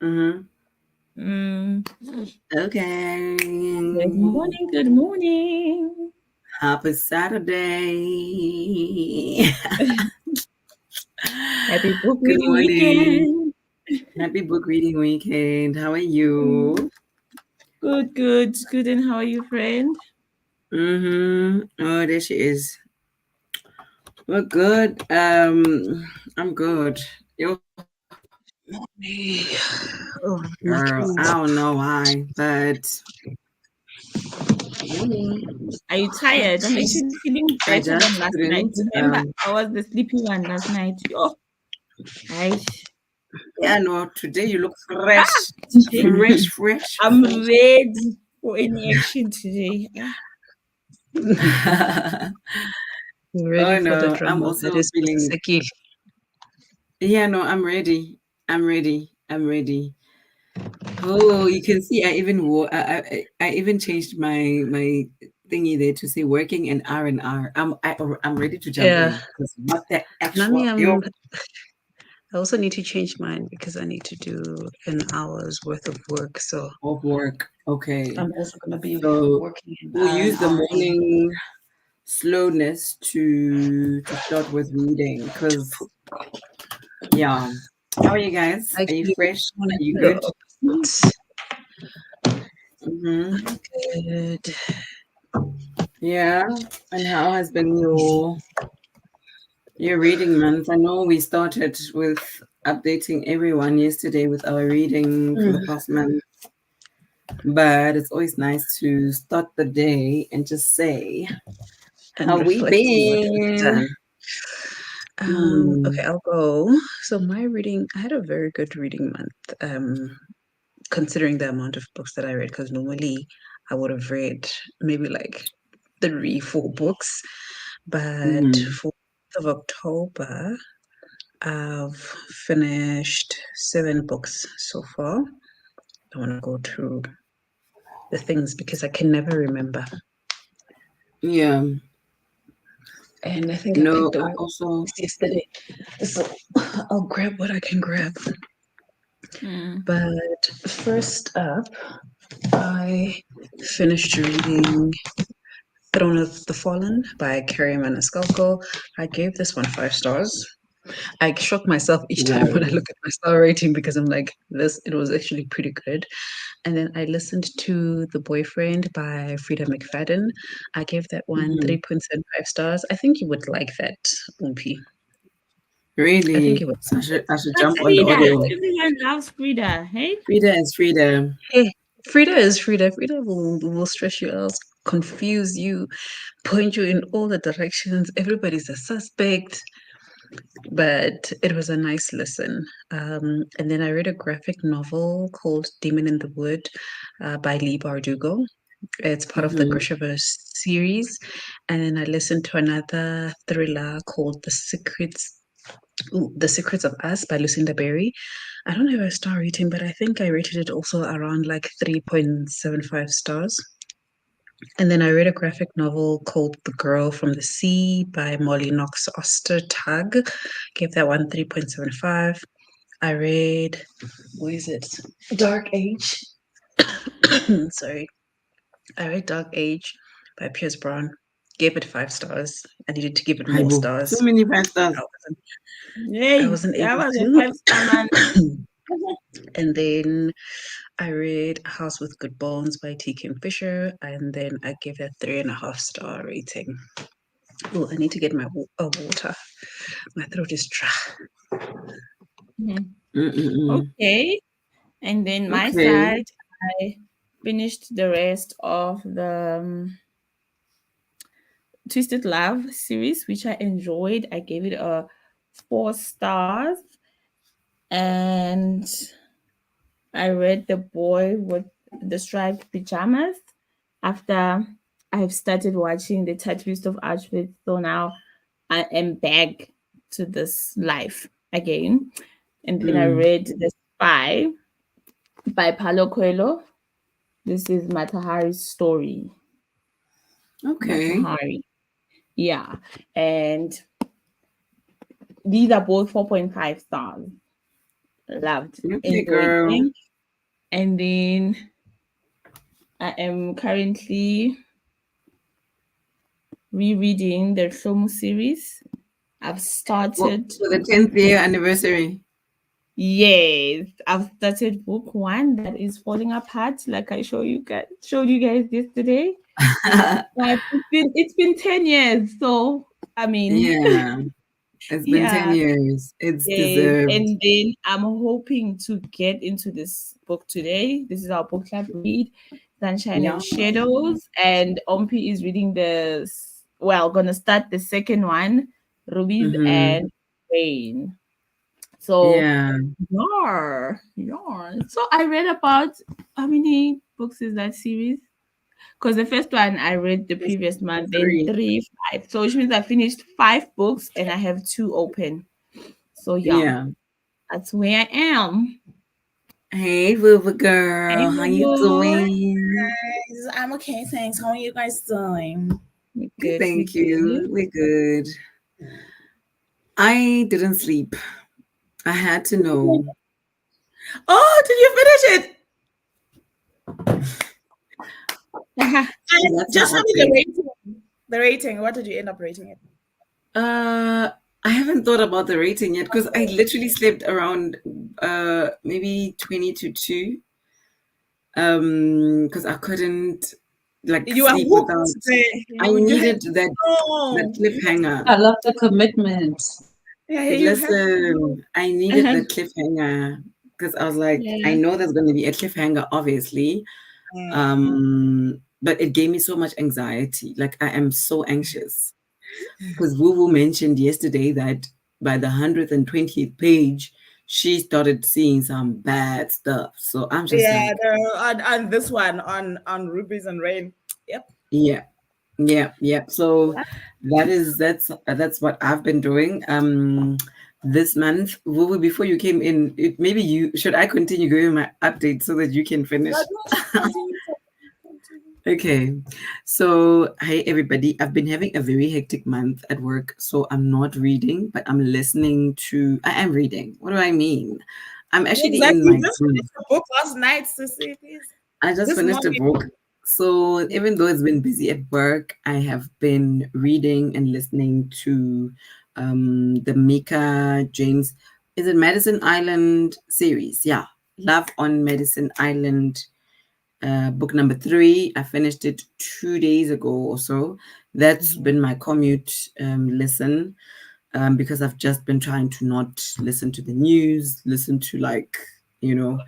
Mm-hmm. Mm. Okay. Good morning. Good morning. Happy Saturday. Happy book Good reading morning. weekend. Happy book reading weekend. How are you? Mm. Good, good, good. And how are you, friend? Mm-hmm. Oh, there she is. We're good. I'm good. Yo, Me. Oh, girl, nothing. I don't know why, but Are you tired? I'm actually feeling I better just than last night. couldn't. Remember, I was the sleepy one last night. Oh, I, Yeah, no, today you look ah, fresh. today Fresh, fresh, I'm fresh. ready for any action today. Ready Oh for the no, I'm drama that also is feeling. Seki. Yeah, no, I'm ready. I'm ready. I'm ready. Oh, you can see I even wore. I even changed my thingy there to say working in R&R. I'm ready to jump Yeah. in because what the Nami, actual yo I also need to change mine because I need to do an hour's worth of work. So of work. Okay, I'm also gonna be so working in we'll R and use the R. morning slowness to start with reading because yeah. How are you guys? Are you Actually, fresh? I want Are to you do good? the opposite. Mm-hmm. I'm good. Yeah. And how has been your reading month? I know we started with updating everyone yesterday with our reading for the Mm, past month, but it's always nice to start the day and just say, and how we reflect on what we've been? done. Okay, Hmm. I'll go. So my reading, I had a very good reading month. Considering the amount of books that I read, because normally I would have read maybe like three, four books. But Hmm. for the month of October, I've finished 7 books so far. I want to go through the things because I can never remember. Yeah. And I think I No, picked the I right also. books yesterday. So I'll grab what I can grab. Mm. But first up, I finished reading Throne of the Fallen by Carrie Maniscalco. I gave this one 5 stars. I shock myself each time when I Whoa. look at my star rating because I'm like, this, it was actually pretty good. And then I listened to The Boyfriend by Frida McFadden. I gave that one Hmm. 3.75 stars. I think you would like that, Umpi. I think you Really? would So like it. I should But jump on the I think you Frida, would audio. like it. everyone loves Frida. Hey, Frida is Frida. Hey, Frida is Frida. Frida will stress you out, confuse you, point you in all the directions. Everybody's a suspect. But it was a nice listen. And then I read a graphic novel called Demon in the Wood by Lee Bardugo. It's part of the Hmm. Grishaverse series. And then I listened to another thriller called The Secrets of Us by Lucinda Berry. I don't have a star rating, but I think I rated it also around like 3.75 stars. And then I read a graphic novel called The Girl from the Sea by Molly Knox Ostertag. Gave that one 3.75. I read, what is it? Dark Age. Sorry. I read Dark Age by Pierce Brown. Gave it 5 stars. I needed to give it more Haibo. stars. So many 5 stars. I wasn't, I hey, wasn't that able was a to. 5 star man. And then I read House with Good Bones by T. Kim Fisher. And then I gave that 3.5 star rating. Oh, I need to get my water. My throat is dry. Mhm. Mm-mm-mm. Okay. And then my Okay. side, I finished the rest of the Twisted Love series, which I enjoyed. I gave it a 4 stars. And I read The Boy with the Striped Pajamas after I've started watching The Tattooist of Auschwitz. So now I am back to this life again. And then I Mm. read The Spy by Paulo Coelho. This is Matahari's story. Okay. Matahari. Yeah. And these are both 4.5 stars. Loved, Okay, enjoyed girl. them. And then I am currently rereading the Shomu series. I've Well, started, for the 10th year anniversary. yes, I've started book one that is falling apart, like I showed you guys yesterday. But it's been 10 years, so I mean, Yeah, it's been 10 yeah. years. It's Yes, deserved. and then I'm hoping to get into this book today. This is our book club read, Sunshine Yeah. and Shadows, and Ompi is reading gonna start the second one, Rubies Mm-hmm. and Rain. So, Yeah. yar. So I read about how many books is that series? Because the first one I read the It's previous month, then three. three, five. So which means I finished five books and I have two open. So yeah. Yeah. That's where I am. Hey, Booba Hey, girl, how boo you boo. doing? I'm okay, thanks. How are you guys doing? We Good, good. We thank good. you. We're good. I didn't sleep. I had to know. Oh, did you finish it? And That's just my tell me the update. rating. The rating. What did you end up rating it? Uh, I haven't thought about the rating yet because I literally slept around maybe 20 to 2. Because I couldn't like You are sleep hooked. without. I You had needed that no. cliffhanger. I love the commitment. Yeah, you have to. Listen, I needed the cliffhanger because I was like, I Yeah. know there's going to be a cliffhanger, obviously. Mm. But it gave me so much anxiety. Like I am so anxious because Woo Woo mentioned yesterday that by the 120th page, she started seeing some bad stuff. So I'm just Yeah, like, on this one on Rubies and Rain. Yep. yeah, yeah, yeah. So that's what I've been doing. This month, Woo Woo, before you came in, maybe you should I continue going my update so that you can No, finish. continue. Continue. Okay. So, hi everybody. I've been having a very hectic month at work, so I'm not reading, but I'm listening to I am reading. What do I mean? I'm actually in Exactly. You my just groove. finished the book last night, Sissy. Please. I just This finished a morning. book. So, Yeah. even though it's been busy at work, I have been reading and listening to the Mika James is it Madison Island series. Yeah. Love on Madison Island, book number 3. I finished it 2 days ago or so. That's Mhm. been my commute listen, because I've just been trying to not listen to the news, listen to like, you know,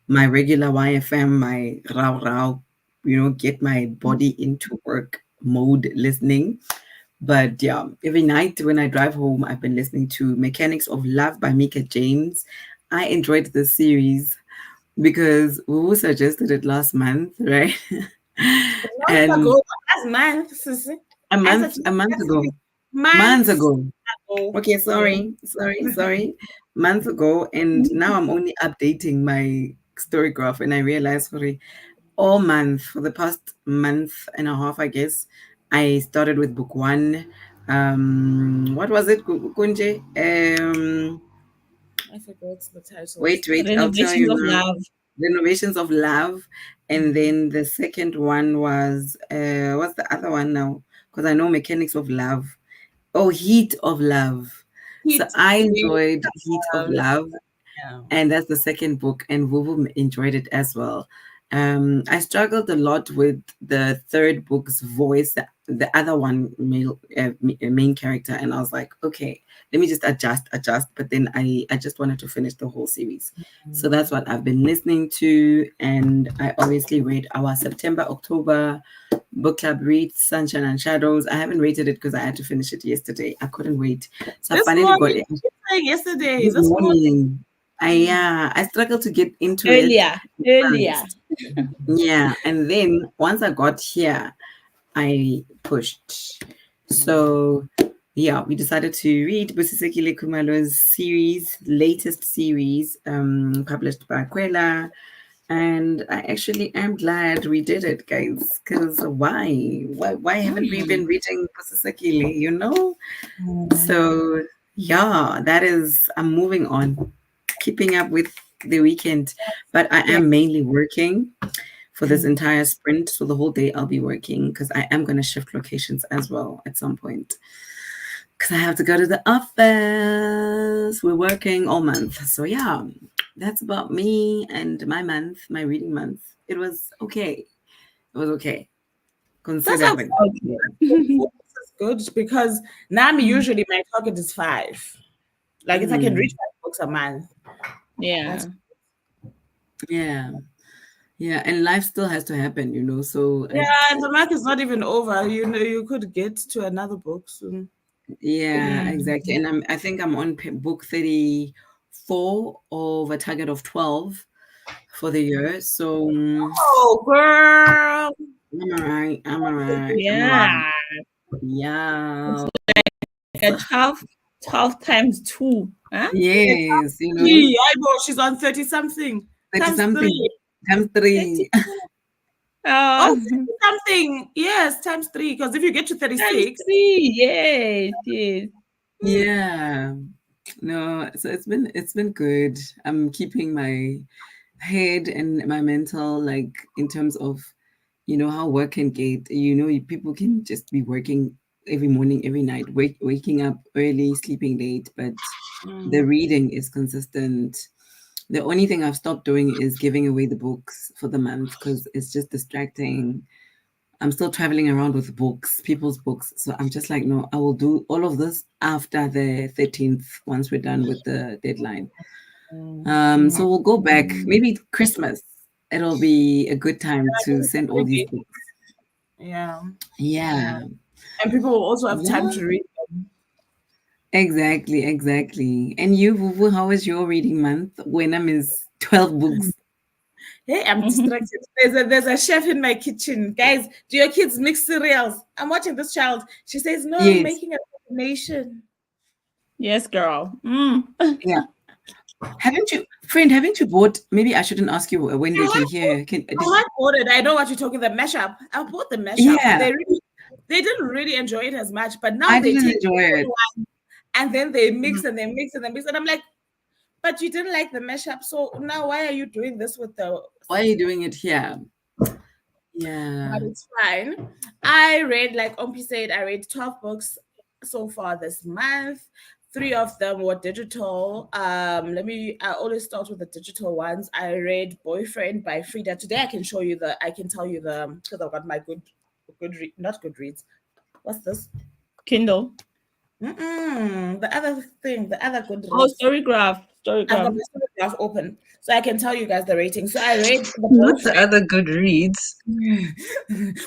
my regular YFM, my rao rao, get my body into work mode listening. But yeah, every night when I drive home, I've been listening to Mechanics of Love by Mika James. I enjoyed this series because Wu suggested it last month, right? Months And ago, last month, Sissy. a I month, said to a you, month ago, months months ago. ago. Okay, Yeah. sorry, months ago, and now I'm only updating my story graph, and I realized, sorry, all month for the past month and a half, I guess, I started with book one. What was it, Kunje? I forgot the titles. Wait, I'll tell Renovations you of now. love. Renovations of Love. And Mhm. then the second one was, what's the other one now? Because I know Mechanics of Love. Oh, Heat of Love. So Heat. I Heat. enjoyed Heat of Love, Yeah. and that's the second book, and Vuvu enjoyed it as well. I struggled a lot with the third book's voice, the other one main character, and I was like, okay, let me just adjust. But then I just wanted to finish the whole series, so that's what I've been listening to, and I obviously read our September October book club read Sunshine and Shadows. I haven't rated it because I had to finish it yesterday. I couldn't wait, so I This finally got morning, it you saying yesterday, this this morning. morning. I struggled to get into it Earlier. Earlier. first. Yeah, and then once I got here, I pushed. So yeah, we decided to read Busisekile Kumalo's series, latest series, published by Quella. And I actually am glad we did it, guys. Because why haven't we Mm. been reading Busisekile? Mm. So yeah, that is. I'm moving on. keeping up with the weekend, but I Yeah. am mainly working for this Mm. entire sprint. So the whole day I'll be working because I am going to shift locations as well at some point. Because I have to go to the office. We're working all month. So yeah, that's about me and my month, my reading month. It was okay. It was okay, That's how considering. Okay. 4 books is good because now usually my target is 5. Like if I can reach Mm, 5 books a month, Yeah. that's yeah. Yeah. And life still has to happen, So yeah. And the month is not even over. You know, you could get to another book soon. yeah, Mm. exactly. And I think I'm on book 34 of a target of 12 for the year. So Oh, girl. I'm all right. I'm all right. I'm all right. Yeah. Yeah. Like a 12 times 2. Huh? It's Yes, 3. I know she's on 30 something 30 times something 3. times 30. three. Oh, Oh, 30 something. Yes, times 3. Because if you get to times 36, 3. Yes, yes. Yeah. No, so it's been good. I'm keeping my head and my mental like in terms of how work can get. People can just be working every morning, every night, waking up early, sleeping late, but the reading is consistent. The only thing I've stopped doing is giving away the books for the month because it's just distracting. I'm still traveling around with books, people's books. So I'm just like, no, I will do all of this after the 13th once we're done with the deadline. So we'll go back, maybe Christmas. It'll be a good time to send all these maybe. books. Yeah. Yeah. Yeah. And people will also have time Yeah. to read. Exactly, exactly. And you, Vuvu, how was your reading month? When I is 12 books. Hey, I'm distracted. There's a chef in my kitchen. Guys, do your kids mix cereals? I'm watching this child. She says, no, I'm Yes. making a combination. Yes, girl. Mm. Yeah. Haven't you bought, maybe I shouldn't ask you when they can hear. I bought it. I know what you're talking, the mashup. I bought the mashup. Yeah, They didn't really enjoy it as much, but now I they didn't take enjoy it. one and then they Mm. mix and they mix and they mix. And I'm like, but you didn't like the mashup. So now why are you doing this with the Why are you doing it here? but Yeah. it's fine. I read, like Ompi said, I read 12 books so far this month. 3 of them were digital. I always start with the digital ones. I read Boyfriend by Frida. Today I can tell you because I've got my not good reads. What's this? Kindle. The other thing, the other good Oh, reads. Storygraph. I've got Storygraph. my graph open, so I can tell you guys the rating. So I read The Not the Boyfriend. other good reads.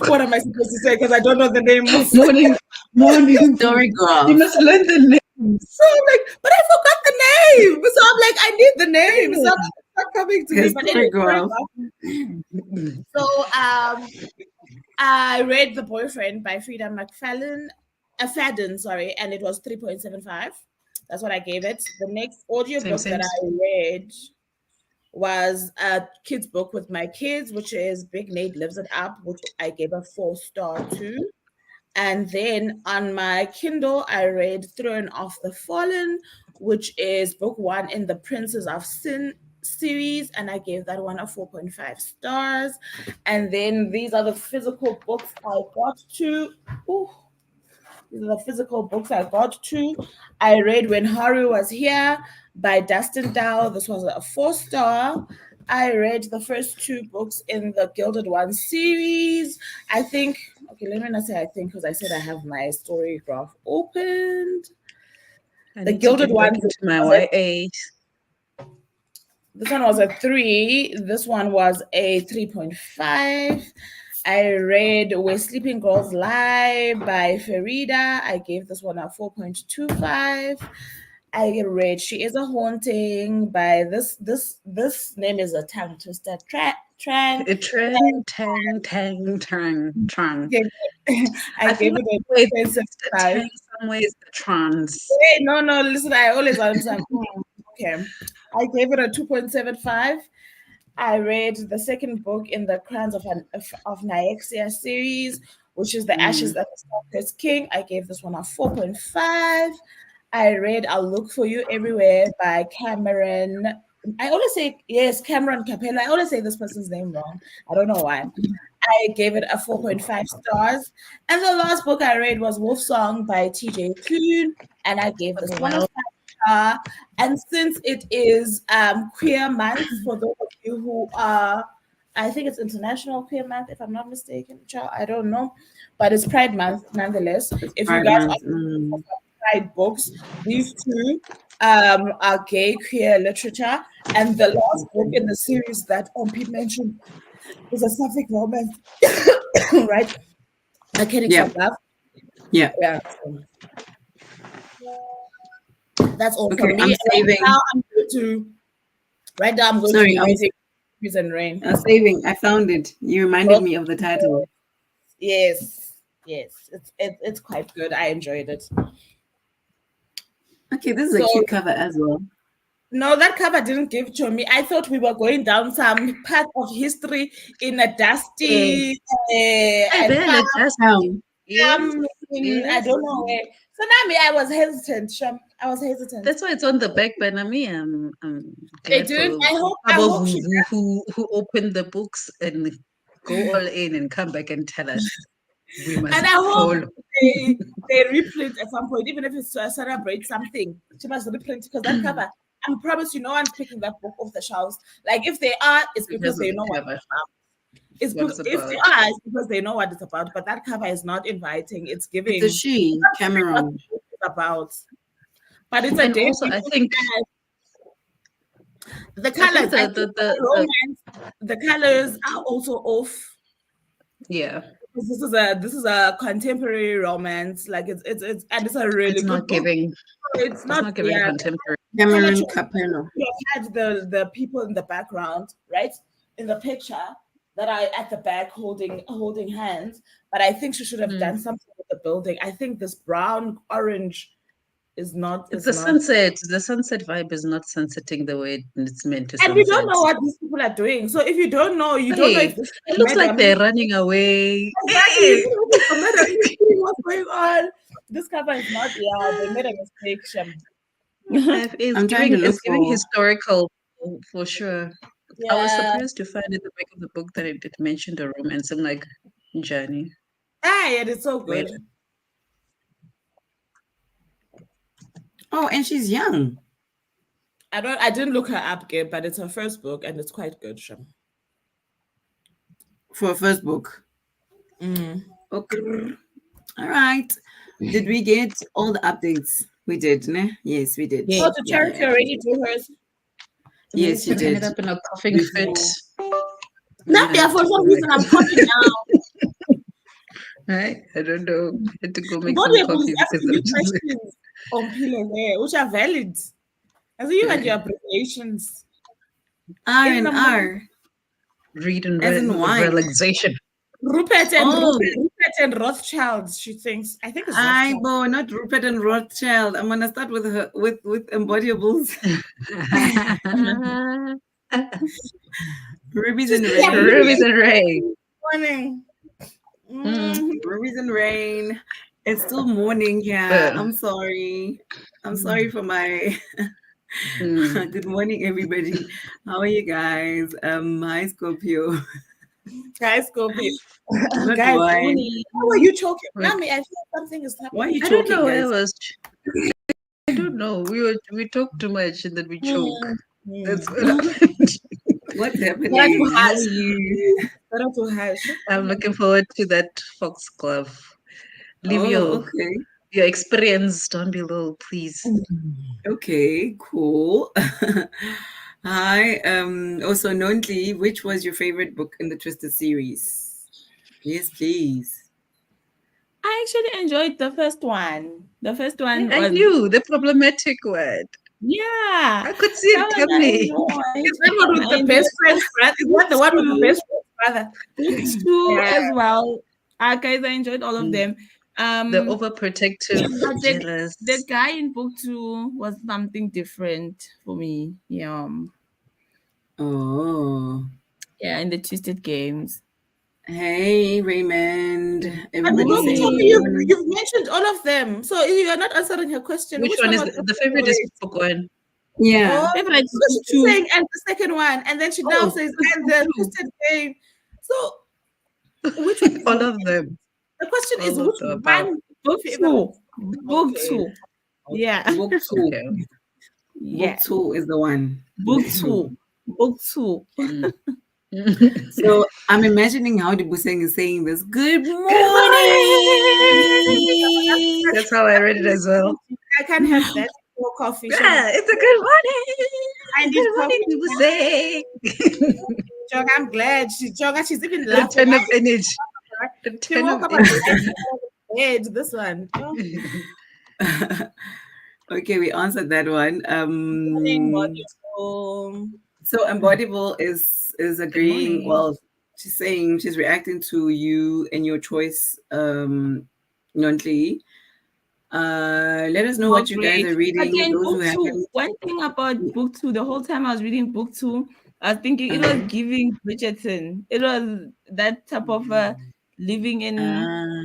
What am I supposed to say? Because I don't know the name of. Morning, morning. Story You graph. must learn the names. So I'm like, but I forgot the name. So I'm like, I need the name. So it's not coming to me. His But story anyway, sorry graph. about- so I read The Boyfriend by Frida Fadden, sorry, and it was 3.75. That's what I gave it. The next Same, audiobook same. that I read was a kids book with my kids, which is Big Nate Lives It Up, which I gave a 4 star to. And then on my Kindle, I read Throne of the Fallen, which is book 1 in the Princes of Sin series, and I gave that one a 4.5 stars. And then these are the physical books I got to. Ooh, these are the physical books I got to. I read When Haru Was Here by Dustin Dow. This was a 4 star. I read the first 2 books in the Gilded One series. I think, okay, let me not say I think because I said I have my story graph opened. I The need to Gilded get back Ones, into my YA. this one was a 3. This one was a 3.5. I read Where Sleeping Girls Lie by Farida. I gave this one a 4.25. I read She Is a Haunting by this name is a tongue twister. Tran. Trend, tang, tang, tang, tran. I I feel gave like it a wait, it's the 2.75. tang some ways the trans. Wait, no, listen, I always understand. Okay. I gave it a 2.75. I read the second book in the Crowns of Nyexia series, which is The Ashes Mm. that the Star King. I gave this one a 4.5. I read I'll Look for You Everywhere by Cameron. I always say, yes, Cameron Capella. I always say this person's name wrong. I don't know why. I gave it a 4.5 stars. And the last book I read was Wolf Song by TJ Kuhn. And I gave this one a Well, 5 star. And since it is Queer Month, for those of you who are, I think it's International Queer Month, if I'm not mistaken, child, I don't know. But it's Pride Month nonetheless. It's If you Pride guys Month. are Pride books, these two are gay queer literature. And the last book in the series that Ompi mentioned is a sapphic romance, right? Mechanics Yeah, of Love. yeah. Yeah. So that's all Okay, from me. I'm Right saving. now, I'm going to Sorry, be reading Trees and Rain. I'm saving. I found it. You reminded Oh, me of the title. yes, yes, it's quite good. I enjoyed it. Okay, this is a So cute cover as well. no, that cover didn't give to me. I thought we were going down some path of history in a eh, dusty I bet farm. it does. Town. Yes, In I yes. don't know where. So now me, I was hesitant. Sham. I was hesitant. That's why it's on the back burner. Me, I'm They glad didn't. for I Abo hope she Vuvu who opened the books and go all in and come back and tell us we and must I hope follow. they reprint at some point, even if it's to celebrate something. She must reprint because that cover. I promise you, no one's picking that book off the shelves. Like if they are, it's because Because of they the know what cover, it's about. It's what it's if they about. are, it's because they know what it's about. But that cover is not inviting. It's It's a giving she, what the Cameron. book is about. But it's a And also, debut. I think The I think colors, I think the romance, the colors are also off. yeah, Because this is a contemporary romance, like it's and it's a really it's good not book. giving. It's It's not, not giving yeah, contemporary. color choice. Cameron Capello. You have had the people in the background, right, in the picture that are at the back holding hands. But I think she should have Mm. done something with the building. I think this brown orange is not It's is the not. sunset. The sunset vibe is not sunsetting the way it's meant to And we don't sunset. know what these people are doing. So if you don't know, you don't know Hey, if this is it a looks like madam. they're running away. Exactly. You Hey. don't know if it's a madam. You don't know what's going on. This cover is not. Yeah, they made a mistake, Shem. I'm trying to It's look giving for. historical for sure. I was Yeah. surprised to find at the back of the book that it mentioned a romance. I'm like, Johnny, Ah, yeah, it's so wait. good. Oh, and she's young I didn't look her up, Gabe, but it's her first book and it's quite good, Shem. for a first book. Mm. Okay. All right. Did we get all the updates? We did, ne? Yes, we did. Yeah, Oh, to Yeah, Charity yeah. already do hers. Yes, yes, you and ended did. up in a coughing fit. Before. Now, And I yeah, had for to go some make reason I'm coughing now. right? I don't know. I had to go make Body some was coffee because asking I'm me just questions on Pillar there, which are valid. As you and your like, abbreviations. R Even and a R, reading as in wine. relaxation. Oh, Rupert and Rothschild, she thinks. I think it's I Rothschild. bo, not Rupert and Rothschild. I'm gonna start with her with embodiables. Rubies and She's like, Rubies rain. and Ray. morning. Mm. Mhm. Rubies and rain. It's still morning here. Uh, I'm sorry. I'm sorry for my mm. good morning, everybody. How are you guys? Hi Scorpio. Guys, go be. Not Guys, wine. Morning. how are you choking? Like, Nami, I feel something is Why are you happening. I don't choking, know. I guys? was. I don't know. We talk too much and then we choke. Mm, That's mm. what happened. What's Better to happening? How are hush. you? Better to hush. I'm looking forward to that foxglove. Leave Oh, okay. your experience down below, please. Okay, cool. Hi. Also, Nontli, which was your favorite book in the Twisted series? Yes, please. I actually enjoyed the first one. The first one I was, knew the problematic word. yeah, I could see it that one I coming. Is enjoyed. that one with I the enjoyed best friend's brother? Is that the book one with the two, best friend's brother? book two Yeah. as well. Guys, I enjoyed all of Mm. them. The Um, overprotective, but jealous. the guy in book two was something different for me. Oh, Yeah, in the Twisted Games. Hey, Raymond. And Everybody look, say good Tommy, Hey, morning. you've mentioned all of them. So you are not answering her question. Which Which one one is was your the favorite? Is favorite? book one. Oh, Yeah. favorite because book she keeps two. saying and the second one, and then she now Oh, says book and the two. twisted game. So which one is All your of them. the question is All of which the above. one Book favorite? two. Book Okay. two. Okay. Yeah. Book two. Okay. Book Yeah. two is the one. Book Book two. two. Book two. Mm. So I'm imagining how the Buseng is saying this. Good Good morning. morning. That's how I read it as well. I can't have that. No coffee. Shema. Yeah, it's a good I morning. need Good morning, coffee. people say. Jog, I'm glad. She's even The laughing. 10 of energy. The She 10 woke of up and energy. bed. This one. Oh, Okay, we answered that one. morning, wonderful. So Embodiable is Good agreeing. morning. Well, she's saying she's reacting to you and your choice, Nontli. Let us know Oh, what you guys great. are reading. Again, Those who book two. haven't. One thing about book two, the whole time I was reading book two, I was thinking it was Uh, giving Bridgerton. It was that type of living in uh,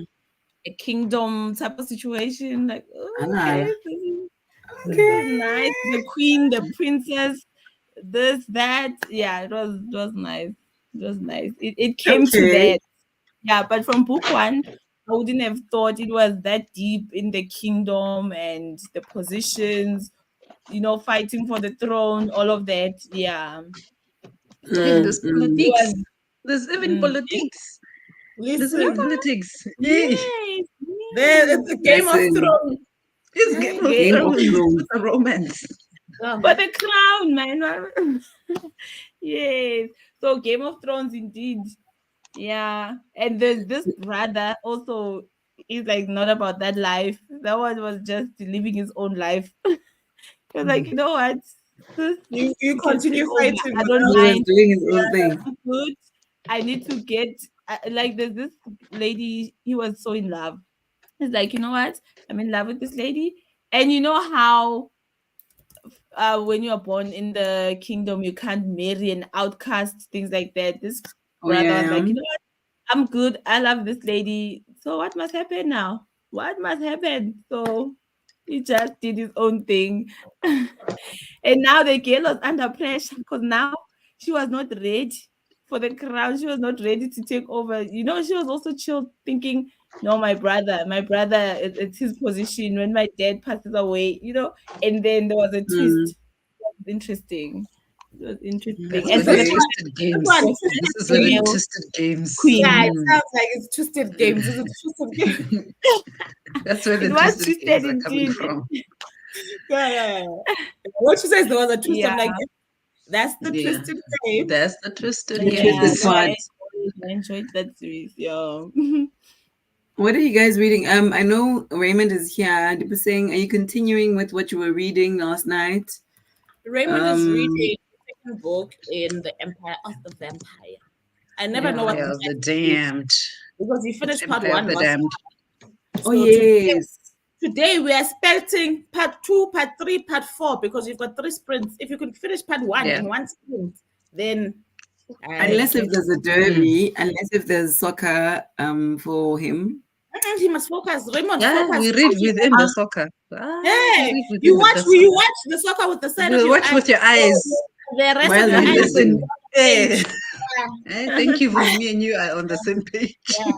a kingdom type of situation. Like, oh, okay, Anna. this Okay. is nice. The queen, the princess, this, that. Yeah, it was nice. It was nice. It came to Okay. that. Yeah, but from book one, I wouldn't have thought it was that deep in the kingdom and the positions, fighting for the throne, all of that. Yeah. Hey, So there's it Mm. politics. was, There's even yeah. politics. There's even Listen, politics. Hey, Yes, there yes. it's a Game of Listen, Thrones. it's Game of Okay. Game of Thrones Thrones. with a romance. For the crown, man. Yes. So Game of Thrones indeed. Yeah. And there's this brother also, he's like not about that life. That one was just living his own life. He was like, you know what? Sis, You you can take continue over. fighting, I don't He girl. was mind. doing his own thing. I'm good. I need to get like there's this lady. He was so in love. He's like, you know what? I'm in love with this lady, and you know how when you are born in the kingdom, you can't marry an outcast, things like that. This Oh brother was yeah. like, you know what? I'm good. I love this lady. So what must happen now? What must happen? So he just did his own thing. And now the girl was under pressure because now she was not ready for the crown. She was not ready to take over. She was also chill, thinking, no, my brother, it's his position when my dad passes away. And then there was a Mm. twist. It was interesting. It was interesting. That's And where for the the Okay. twisted This games. one, This twisted is where the game. female twisted games. Yeah, queen, it sounds like it's twisted games. Is it twisted game? That's where it the was twisted twisted games are coming indeed. from. Yeah. What she says there was a twist. Yeah, I'm like, that's the Yeah, twisted game. that's the twisted The yeah. twisted games. No, part. I enjoyed that series. Yeah. What are you guys reading? I know Raymond is here. They were saying, are you continuing with what you were reading last night? Raymond is reading Um, the second book in the Empire of the Vampire. I never know what Empire wow. the of the title is Damned. because he It's finished part Empire of one the last Damned. night. Oh So yes. today we are expecting part two, part three, part four because you've got three sprints. If you can finish part one Yeah. in one sprint, then I Unless if can. there's a Mm. derby, unless if there's soccer for him. He must focus. Raymond, Yeah, focus. we read within the Ah, soccer. We Hey, read you within watch the you soccer. watch the soccer with the side of We your watch eye. with your eyes. The rest of while your we And eyes is on listen, listen. the hey, page. thank you for me and you are on the same page. Yeah,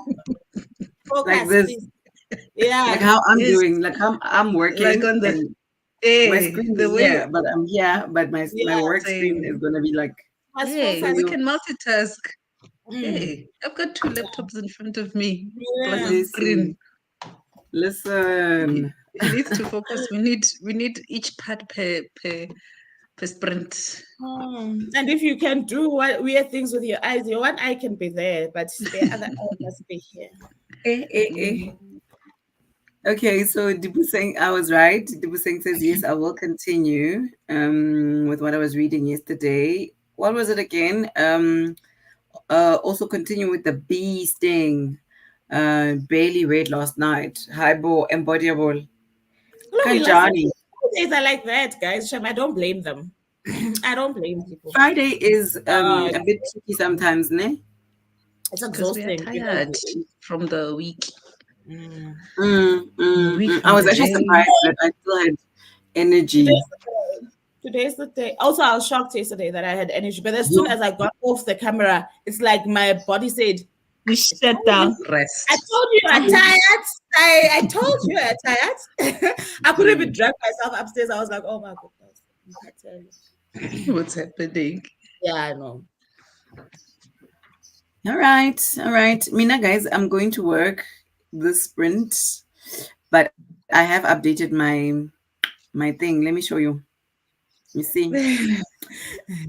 Like focus, this, please. like Yeah. how I'm Yes, doing, like I'm like working on the and my hey, screen the is way here, but I'm here, but my Yeah. work screen is same. gonna be like Must Hey, for focus. we you. can multitask. Mm. Hey, I've got two laptops in front of me plus a Yeah. screen. Listen, listen. He needs to focus. We need each part per sprint. And if you can do weird things with your eyes, your one eye can be there, but the other eye must be here. Eh, eh, eh. Mhm. Okay, so Dibu saying I was right. Dibu saying says yes, I will continue with what I was reading yesterday. What was it again? Also continue with the bee sting. Bailey read last night. Hybo embodiable. Look, we last Kanjani. days are like that, guys. Shem, I don't blame them. I don't blame people. Friday is Uh, a bit tricky sometimes, ne? It's Because we are exhausting because tired from the week. mm. The week I from was the actually day. surprised that I still had energy. Today's the day. Today's the day. Also, I was shocked yesterday that I had energy, but as soon You, as I got off the camera, it's like my body said, You shut down. I Rest. told you you're tired. I told you you're tired. I couldn't even drag myself upstairs. I was like, oh my goodness. I can't tell you. What's happening? Yeah, I know. all right, all right. Mina, guys, I'm going to work this sprint, but I have updated my thing. Let me show you. You see,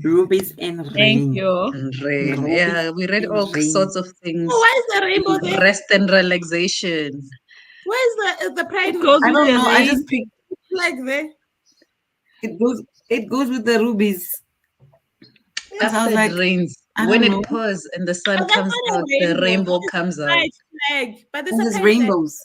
rubies and Thank rain. you. And rain. Rubies Yeah, we read and all rain. sorts of things. Oh, why is the rainbow there? Rest and relaxation. Why is the pride It goes I with don't the know. I just rain. picked like there? it goes with the rubies. Because I After was it like, rains, I when don't it know. pours and the Oh, sun that's comes not a out, the rainbow. That rainbow is comes a out. pride flag. But there's And a there's pride flag. rainbows.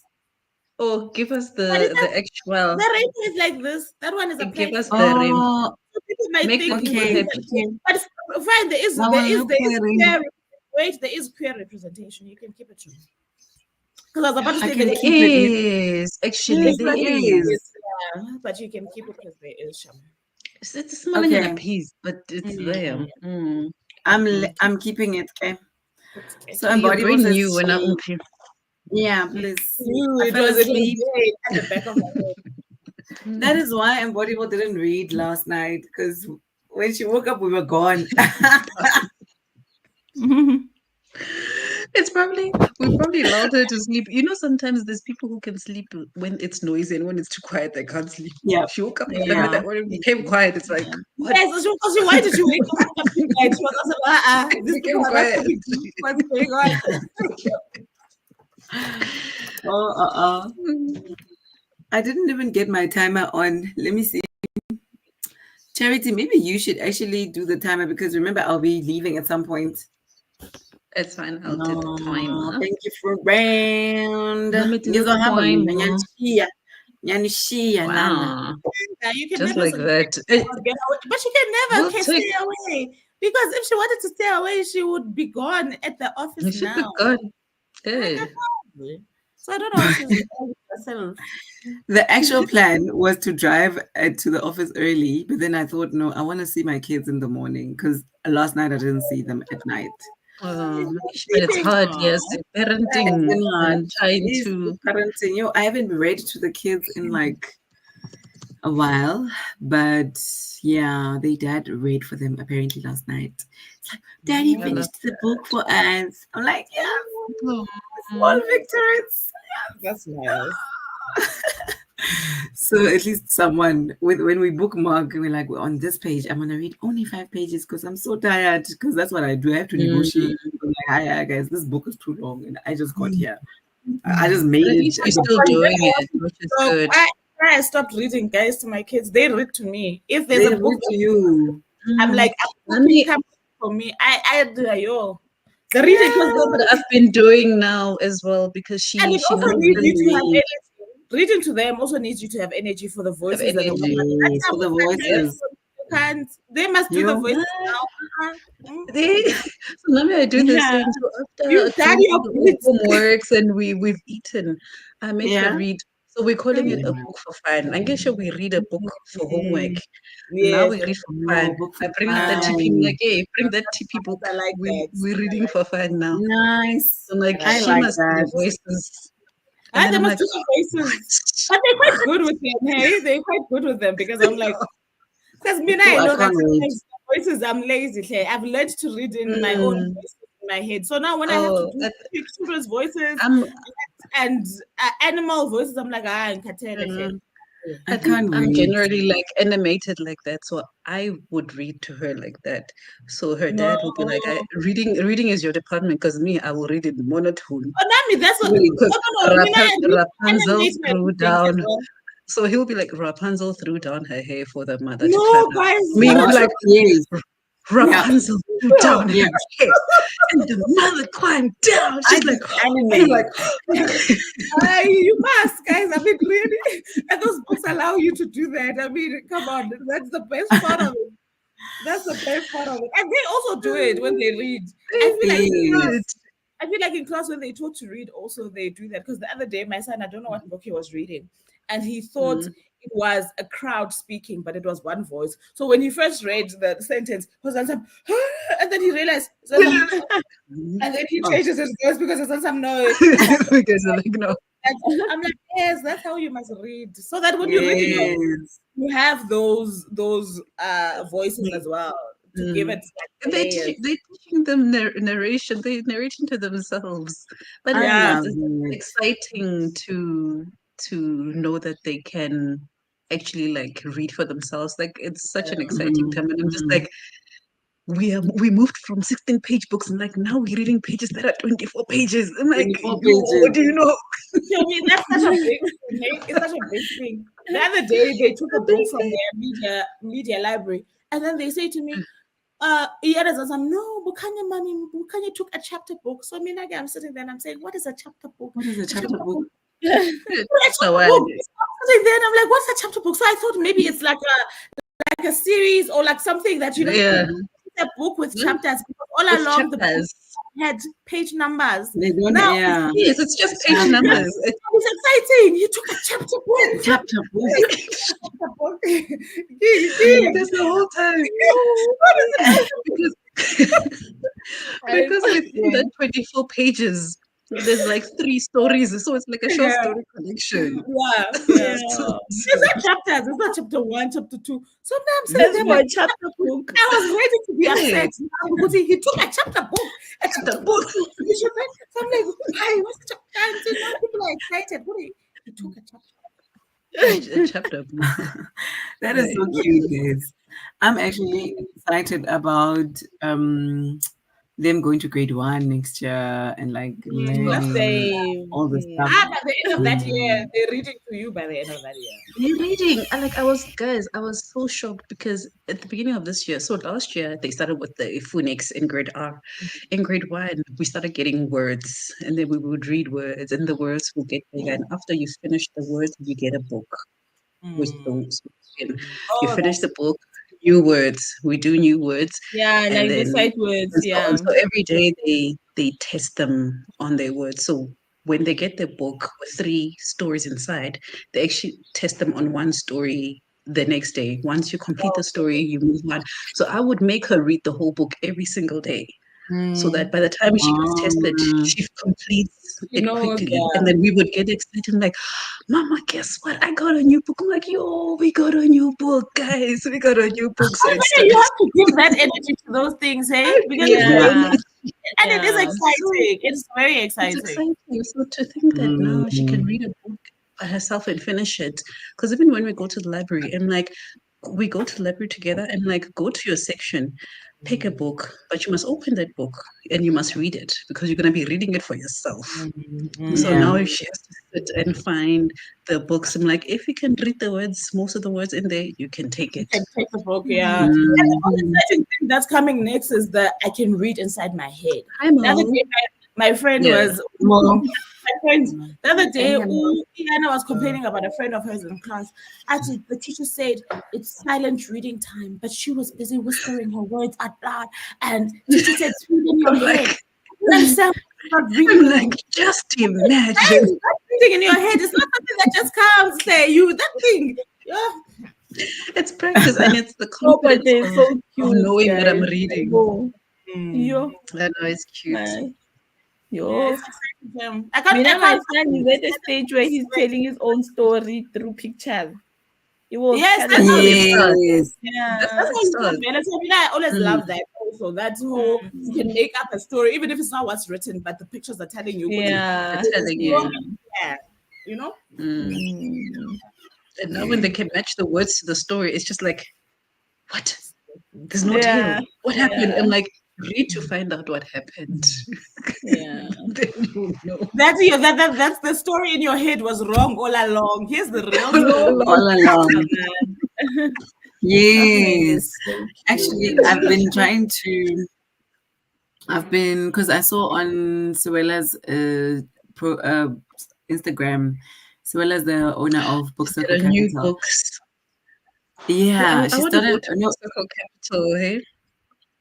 Oh, give us But it's the actual. the rainbow is like this. That one is a Give pride us flag. the rain. Oh, So people might Make the think people okay, happy. okay. but it's fine. I want to look There for is a rainbow. wait, there is queer representation. You can keep it true. Because I was about to I say can there There is keep it. is. Actually, Yes, there there different, is. is. yeah, but you can keep it because there is Shama. It's smelling in a Okay, piece, but it's there. Mm, I'm keeping it. Okay. it's So Okay, you're Embodiable brand says new when I she. Yeah, please. I fell it was asleep. there at the back of my head. That is why Embodiable didn't read last night because when she woke up, we were gone. It's probably we probably lulled her to sleep. You know, sometimes there's people who can sleep when it's noisy and when it's too quiet, they can't sleep. Yeah, She woke up with them at yeah, that when it became quiet. It's like, yeah. what? Yes, so why did you wake up at midnight? She was also like, It these people became are not quiet. sleeping. What's going on? Oh, I didn't even get my timer on. Let me see. Charity, maybe you should actually do the timer because remember, I'll be leaving at some point. It's fine. I'll do the No, timer. thank you for round. Let me do the Ngizohamba mina, timer. ngiyanishiya lana. Wow. Yeah, you can Just never like that. get away, but she can never We'll take stay away because if she wanted to stay away, she would be gone at the office it should be now. good. Like, Hey. so I don't know what she's doing herself. The actual plan was to drive to the office early, but then I thought, no, I want to see my kids in the morning because last night I didn't see them at night. But it's Sleeping. hard, yes. It's Parenting been hard. and trying It's to parenting. I haven't read to the kids in like a while, but yeah, their dad read for them apparently last night. It's like, Daddy I love finished the book for us. I'm like, yeah, oh, small victories. That's nice. So at least someone with when we bookmark, we're like, we're on this page. I'm gonna read only 5 pages because I'm so tired. Because that's what I do. I have to negotiate. I'm like, hi, guys, this book is too long, and I just got here. I just made but at it. least At you're the still point. doing it, which is So good. I stopped reading, guys, to my kids. They read to me. If there's They a book, read to you. I'm like, Let me come for me. I do yo. The reading because that's what I've been doing now as well because and she it she also now needs you reads to have Read. energy. Reading to them also needs you to have energy for the have voices and the energy. Yes, for the voices. you can't. They must do the You. voices now. So now I do the Yeah. same. So after You've done doing your all the bit. homeworks and we've eaten, I make her Yeah. read. So we're calling it a Yeah. book for fun. I guess we read a book for homework. Now Yes, we read for No, fun. book I for bring out the TP. I'm fun. like, hey, bring that TP book. I like that. We're reading for fun now. Nice. I'm like, I she like must do the that. voices. And And then they I'm must like, do the voices. But they're quite good with them, hey? They're quite good with them because I'm like, because me, Oh, I I know that can't wait. sometimes the voices I'm lazy. Hey? I've learned to read in my own mm, voices in my head. So now when I have to oh, do children's voices I'm and animal voices, I'm like, I can't tell mm, I I think can't I'm wait. generally like animated like that, so I would read to her like that. So her No. dad will be like, reading is your department," because me, I will read in monotone. Oh, Nami, that's what. Really. Oh, no, no. Mina, I read Rapunzel animate my threw reading as down. well. So he'll be like, Rapunzel threw down her hair for the mother to climb No, down. guys, Me but will be that's like, Yes. Yeah. Rapunzel threw down her Yeah. hair, and the mother climbed down. I She's like, just I'm animate. like, you must, guys. I mean, really, and those books allow you to do that. I mean, come on, that's the best part of it. That's the best part of it. And they also do it when they read. I feel like Yes. "Good." I feel like in class when they taught to read, also they do that. Because the other day, my son, I don't know what book he was reading, and he thought it was a crowd speaking, but it was one voice. So when he first read the sentence, he was Zansam, and then he realized, Zansam, and then he Oh, changes his voice because Zansam, no, it's like, Because I'm like, no. I'm like, yes, that's how you must read. So that when you're reading, yes. you have those voices as well to give it like layers. They teaching them narration. They narrating to themselves, but I Yeah. love it. it's exciting to know that they can actually like read for themselves. Like it's such an exciting time, and I'm just Mhm. like, we moved from 16-page books and like now we're reading pages that are 24 pages. I'm like, 24 yo, pages. do you know? So, I mean, that's such a big thing. Hey? It's such a big thing. The other day, they took a book from their media library, and then they say to me, Iyadas, I'm no, Bukanya mommy, Bukanya took a chapter book. So I mean, like, I'm sitting there and I'm saying, what is a chapter book? What is a A chapter book? book. What a So chapter book. So I'm sitting there and I'm like, what's a chapter book? So I thought maybe it's like a series or like something that yeah, Mhm. a book with yeah, chapters because all with along the book chapters. had page numbers. They don't, Now yeah. Yes, it's just page Chapters. numbers. it's exciting. He took a chapter book. Chapter book. Chapter book. Yeah. That's the whole time. What is it? Because I- because within that 24 pages, there's like 3 stories. So it's like a short Yeah. story collection. Yeah. yeah. It's not chapters. It's not chapter one, chapter two. Sometimes I'm sitting That's there, for like, a chapter book. I was ready to be Yeah. upset now because he took a chapter book. A chapter book. You should read. So I'm like, why? What's the chapter? And so now people are excited. What? He took a chapter. A chapter book. That is so cute, guys. I'm actually excited about them going to grade one next year and like learning Same. all the stuff. By the end of that year, Mm. they're reading to you by the end of that year. You're reading. I was, guys, I was so shocked because at the beginning of this year, so last year, they started with the phonics in grade R. In grade one, we started getting words, and then we would read words, and the words would get bigger. And after you finish the words, you get a book with those. And you Oh, finish that's the book, new words. We do new words, Yeah, and like the then sight words. and so on. Yeah. So every day they test them on their words. So when they get the book with 3 stories inside, they actually test them on one story the next day. Once you complete the story, you move on. So I would make her read the whole book every single day so that by the time she gets tested, Um, she completes You it know, quickly. yeah. And then we would get excited, I'm like, Mama, guess what? I got a new book. I'm like, yo, we got a new book, guys. We got a new book. So it's you have to give that energy to those things, hey? Because Yeah. and it is Yeah. exciting. It's very It's exciting. exciting. So to think that now she can read a book by herself and finish it. Because even when we go to the library, and like we go to the library together and like go to your section, pick a book, but you must open that book and you must read it because you're gonna be reading it for yourself. So yeah. now she has to sit and find the books. I'm like, if you can read the words, most of the words in there, you can take it. And take the book, yeah. And the most Mm. exciting thing that's coming next is that I can read inside my head. Hi, The other Mo. day, my friend Yeah. was Well, my friend. The other day, Hello. Iana was complaining about a friend of hers in class. Actually, the teacher said it's silent reading time, but she was busy whispering her words out loud. And teacher said, read in your I'm head. like, And Sam not I'm reading. like, just imagine. That's reading in your head. It's not something that just comes there. You that thing. Yeah. It's practice and it's the Oh, but confidence they're so of cute, knowing that I'm guys. reading. Yo, mm. yo, I know it's cute. man. Yeah, Yo. it's exciting. I can't. Mina, I my can't. son is at a stage where he's telling his own story through pictures. He will Yes, tell that's us. how you. Yes. That's Yeah. how That's it how you starts. do it. So, I mean, I always Mm. love that. Also, that's how you can make up a story, even if it's not what's written, but the pictures are telling you. Yeah. They're telling Yeah. you. Yeah, you know. Mm. Mm. And now when they can match the words to the story, it's just like, what? There's no Yeah. tail. What happened? Yeah. I'm like, read to find out what happened. Yeah. Then you know. That's the story in your head was wrong all along. Here's the real story. All along. Man. Yes. So Actually, cute. I've been trying to. I've been because I saw on Suela's Instagram. Suela's the owner of Book There Circle are new Capital. books. Yeah, I she want to go started. to No, Circle Capital, hey?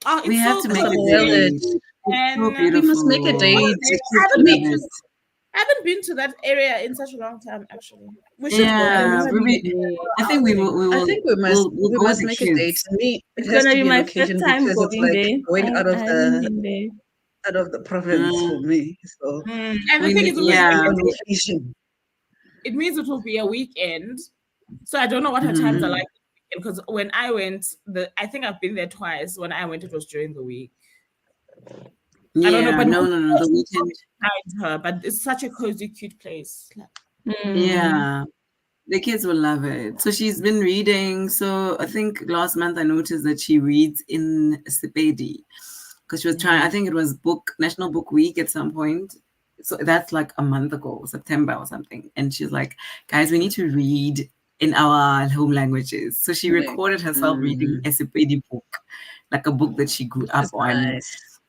Oh, we it's have so to That's make on a cool. Wallet. date. It's so And We must make a beautiful. date. The I kids haven't love been to it. I haven't been to that area in such a long time. Actually, we should go. I Yeah, want we, to we go. I think we will we I will think we must we'll we go with must the make a date. kids. To me, it It's has gonna to be be an my first occasion time because it's going like there. going I haven't been there. out of the province for Mm, me. So And the thing is, it must be yeah, an occasion. it means it will be a weekend. So I don't know what her times mhm. are Mm. like because when I went, the I think I've been there twice. When I went, it was during the week. I don't know, Yeah, but no, no, no. The weekend. behind her. But it's such a cozy, cute place. Like, Mm. Yeah, the kids will love it. So she's been reading. So I think last month I noticed that she reads in Sepedi because she was trying. I think it was National Book Week at some point. So that's like a month ago, September or something. And she's like, guys, we need to read in our home languages. So she Yeah. recorded herself reading Mm. a Sepedi book, like a book that she grew up That's on. nice.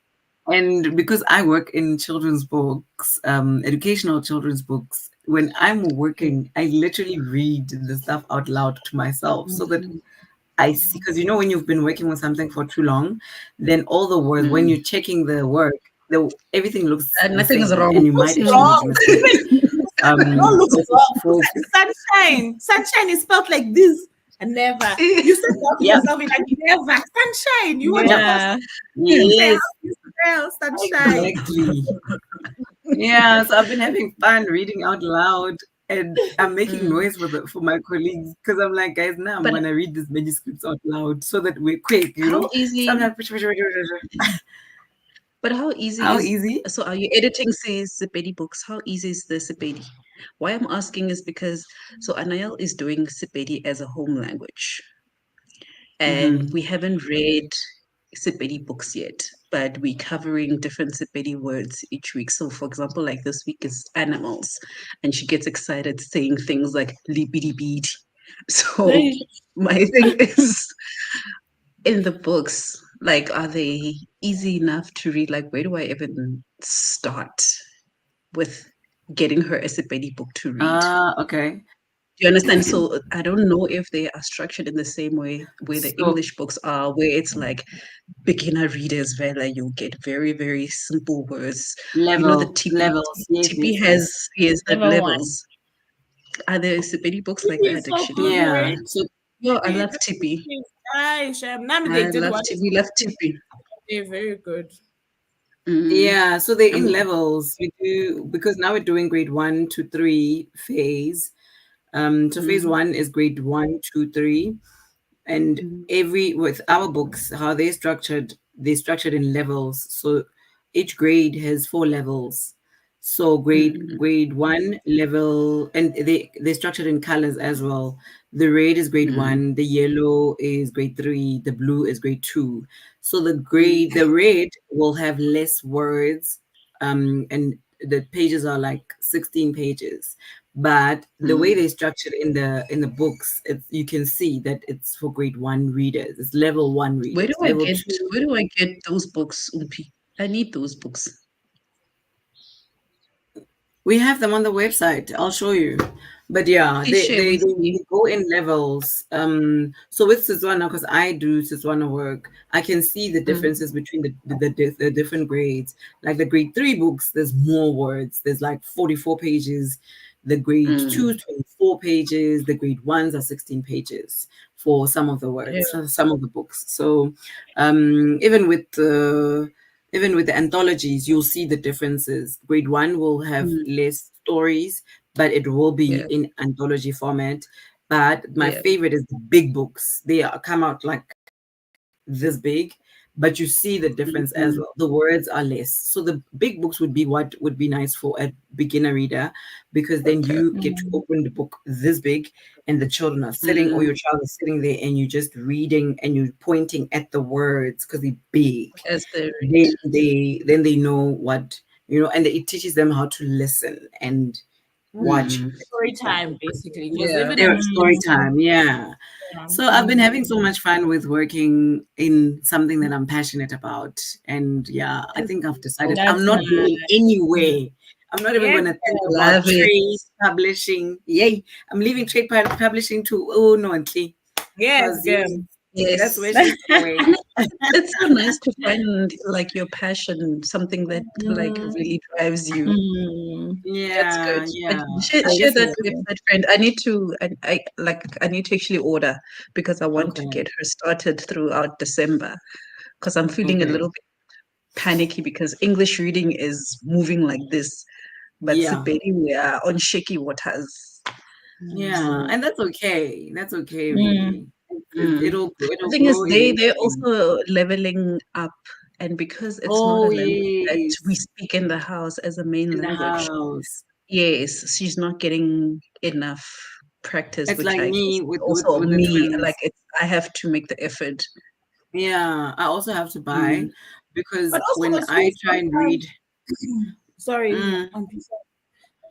And because I work in children's books, educational children's books, when I'm working, I literally read the stuff out loud to myself so that I see. Because you know, when you've been working with something for too long, then all the words, when Mm. you're checking the work, everything looks And the nothing is same, wrong. and you what's might actually make wrong? a mistake. It all looks For, wrong. for, Sunshine. Sunshine is spelled like this. And never. You said that to yeah, yourself, you're like, never. Sunshine. You want yeah, your boss Yeah. to say, how yes, do you spell sunshine? exactly. Yeah, so I've been having fun reading out loud, and I'm making Mm. noise for my colleagues because I'm like, guys, now I'm But gonna read these manuscripts out loud so that we're quick, you how know? So I'm easy? like, But how easy how is easy? so are you editing says Sepedi books? How easy is the Sepedi? Why I'm asking is because so Anael is doing Sepedi as a home language, and Hmm. we haven't read Sepedi books yet, but we're covering different Sepedi words each week. So, for example, like this week is animals, and she gets excited saying things like libidi bead. So, Hey, my thing is in the books, like, are they easy enough to read? Like, where do I even start with getting her a Sepedi book to read? Okay. Do you understand? So I don't know if they are structured in the same way where the So English books are, where it's like beginner readers where you get very, very simple words. You know, the levels. Yes, Tippy yes, yes. has the level one. levels. Are there Sepedi books like Tippy is that so actually? good, Yeah. right? So Yo, I Tippy, love the Tippy. Tippy is nice. Nami, they I did love one. Tippy. We love Tippy. They're very good. Mm. yeah, so they're in Um, levels. We do because now we're doing grade 1 to 3 phase. So phase mm, 1 is grade 1, 2, 3. And mm, every with our books, how they're structured in levels. So each grade has 4 levels. So mm, grade 1 level, and they're structured in colors as well. The red is grade mm, 1, the yellow is grade 3, the blue is grade 2. So mm, the red will have less words, and the pages are like 16 pages. But the way mm. they structured in the books, you can see that it's for grade 1 readers. It's level 1 readers. Level 2, Where do I get those books, Umpi? I need those books. we have them on the website. I'll show you. But yeah, Please share with they me. go in levels. So with Setswana, because I do Setswana work, I can see the Mm, differences between the different grades. Like the grade 3 books, there's more words. There's like 44 pages. The grade mm. 2, 24 pages. The grade 1s are 16 pages for some of the words, Yeah. for some of the books. So um, even with the even with the anthologies, you'll see the differences. Grade 1 will have Mm, less stories, but it will be yeah. in anthology format. But my Yeah. favorite is the big books. Come out like this big, but you see the difference as Mm, well. The words are less. So the big books would be what would be nice for a beginner reader, because then okay. you get to Mm. open the book this big and the children are sitting, or Mm, your child is sitting there, and you're just reading and you're pointing at the words because they're big. as they read. Then they know what, and it teaches them how to listen and watch Mm, Story time, basically. Because yeah. even in their story Mm. time. Yeah. So I've been having so much fun with working in something that I'm passionate about. And yeah, I That's think I've decided beautiful. I'm That's not going nice. anywhere. I'm not even yes, going to think about Love it. trade publishing. Yay. I'm leaving publishing to, oh, no, yes, because girl. yes, that's Yes. where she's going. it's so nice to find like your passion, something that like Mm, really drives you. Mm. That's good. yeah, And yeah. I share guess that it's website, friend. I need to. I need to actually order because I want to okay. get her started throughout December. Because I'm feeling a Okay. little bit panicky because English reading is moving like this, but Yeah. Sepedi we are on shaky waters. Yeah. Mm. And that's okay. That's okay, Mm. really. Mm. The It'll thing is, grow they're eventually. also leveling up, and because it's not a Oh, language that we yes. speak in the house as a main In the language, house. yes, she's not getting enough practice, It's which like I me guess with also with the me, like twins. it's I have to make the effort. Yeah. I also have to buy Mm. because But also when the I schools try and read, sometimes. Sorry, mm, Auntie.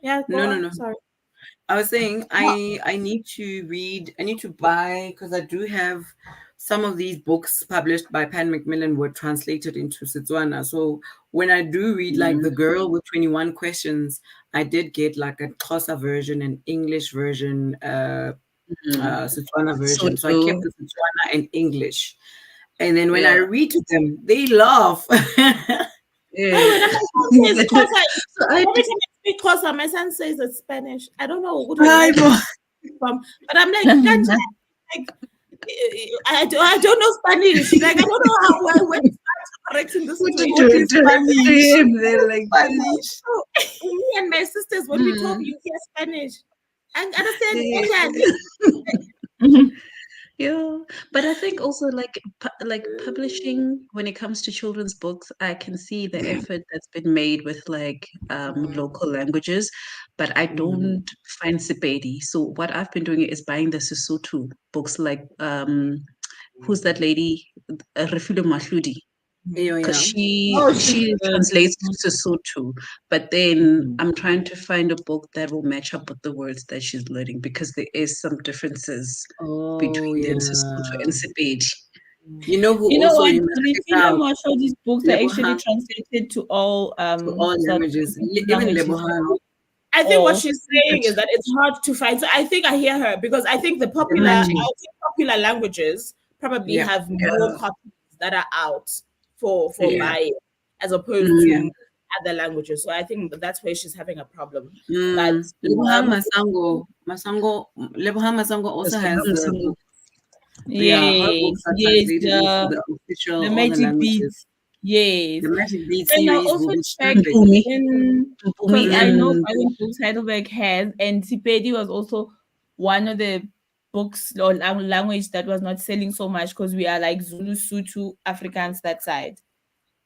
Yeah, go no, no, on. no. Sorry. I was saying No. I need to read. I need to buy because I do have some of these books published by Pan Macmillan were translated into Setswana. So when I do read like Mm. The Girl with 21 Questions, I did get like a Xhosa version, an English version, Mm. Setswana So version. So I kept too. the Setswana and English. And then when I Yeah. read to them, they laugh. Oh, Yeah. when my son says Xhosa, So I every do, time I speak Xhosa, my son says it's Spanish. I don't know what I language know. from, but I'm like, "Kanje," like I don't know Spanish. Like I don't know how where to start correcting the what to What situation. do is to Spanish? him? What They're is like this. Spanish? So me and my sisters, when we talk, Mm. you hear Spanish. And I said, Yeah. Kanjani? Mhm. Yeah, but I think also like publishing when it comes to children's books, I can see the effort that's been made with like local languages, but I Mm. don't find Sepedi. So what I've been doing is buying the Sesotho books like who's that lady? Refilo Mahludi, Yeah, because yeah. she Oh, she's she good. translates to Sesotho, but then Mhm. I'm trying to find a book that will match up with the words that she's learning because there is some differences Oh, between them Sesotho yeah. and Sepedi. You know who You know also what? you must check Refilm out? or show these books are actually Lebohang translated to all to all South languages, African even languages Lebohang. now. I think what All. she's Good. saying is that it's hard to find. So I think I hear her because I think I Thematic. think popular languages probably Yeah, have more Yeah. copies that are out for yeah, buying as opposed yeah. Mm. to other languages. So I think that's where she's having a problem. But Lebohang um, Lebohang Masango That's also what has I'm the saying. book. Yeah, her Yes, books are yes, translated into the the official all the magic languages. beats. Yes. The Magic Beat And I series will also be checked perfect. Mpumi, in Mpumi because I know Mm, Violent Books Heidelberg has, and Sipedi was also one of the books or language that was not selling so much because we are like Zulu, Sutu, Afrikaans that side.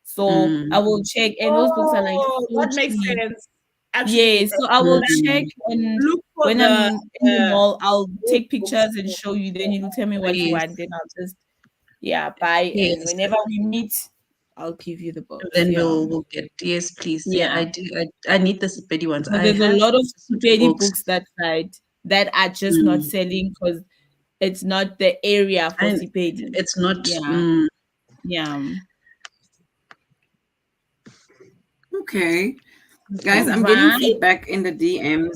So I mm, will check, and those books are like oh, so that makes cheap. sense. Actually, Yeah, so I will check, mm. and look for when I'm the in the mall, I'll old take books. pictures and show you. Then you tell me what you please. want. Then I'll just buy. And Yes. whenever we meet, I'll give you the And books. then Yeah, we'll get yes, please. Yeah, yeah. I do. I need the Sepedi ones. But I there's a have lot of the Sesotho Sepedi books. books that side that are just not Mm. selling because it's not the area for And Sepedi. it's not Yeah, yeah. Okay, guys, All okay. I'm getting right. feedback in the DMs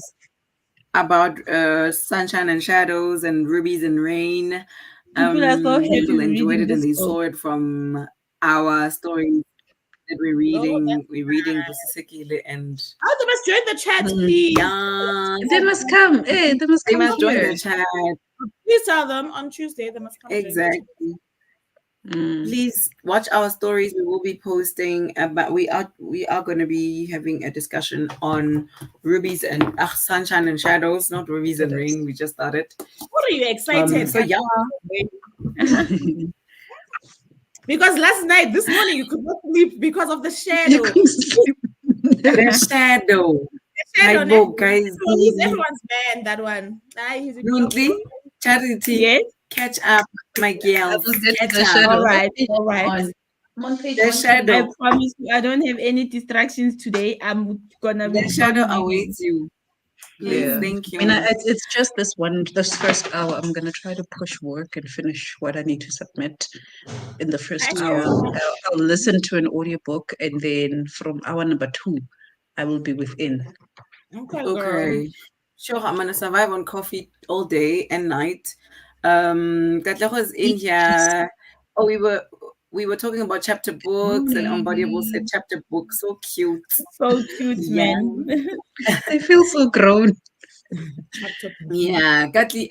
about Sunshine and Shadows and Rubies and Rain. People are so happy People with enjoyed reading it and this they book. saw it from our stories that we're Oh, reading. that's We're reading Busisekile and oh, they must join the chat, Mm. please. yeah, They must come. Hey, they must they come must join here. the chat. Please tell them on Tuesday they must come join the chat. Exactly. Mm. Please watch our stories. We will be posting about we are going to be having a discussion on rubies and sunshine and shadows, not rubies and Yes. rain. We just started. What are you excited? So yeah, Because last night, this morning, you could not sleep because of the You shadow. can sleep. the shadow. The Hi, shadow. Bo, guys. He's everyone's man. That one. Ah, he's a block. Nuntli, Charity, Yes. catch up, my I girls. will get to Catch the up. All shadow. What right. page All am I right. on? I'm on page The 120. I shadow. promise you, I don't have any distractions today. I'm gonna be The shadow purely reading. awaits you. Please, Yeah. Mm. thank I mean, you. it's just this first hour. I'm gonna try to push work and finish what I need to submit in the first hour. Yeah. I'll listen to an audiobook, and then from hour number 2, I will be within. Okay, girl. Okay. Sure, I'm gonna survive on coffee all day and night. Katleho is in Eat peace. here. Oh, we were talking about chapter books, and Unbodiable said Mm. chapter book. So cute. So cute, Yeah. man. I feel so grown. Chapter book. Yeah. Katli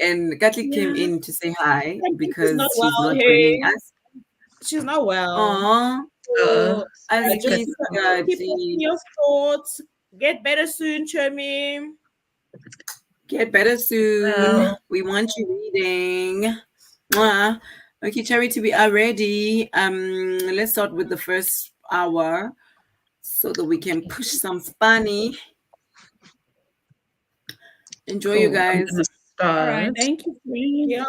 came Yeah. in to say hi I think she's not because she's well. not joining Hey, us. she's not well. Aw. Uh, So I got Aziz, just keep us in Gadi. your thoughts. Get better soon, Chermy. Get better soon. well. We want you reading. Mwah. Okay, Charity, we are ready. Let's start with the first hour so that we can push some Spani. Enjoy, you Cool. I'm guys. gonna All right. start. Thank you, Queen. Yeah.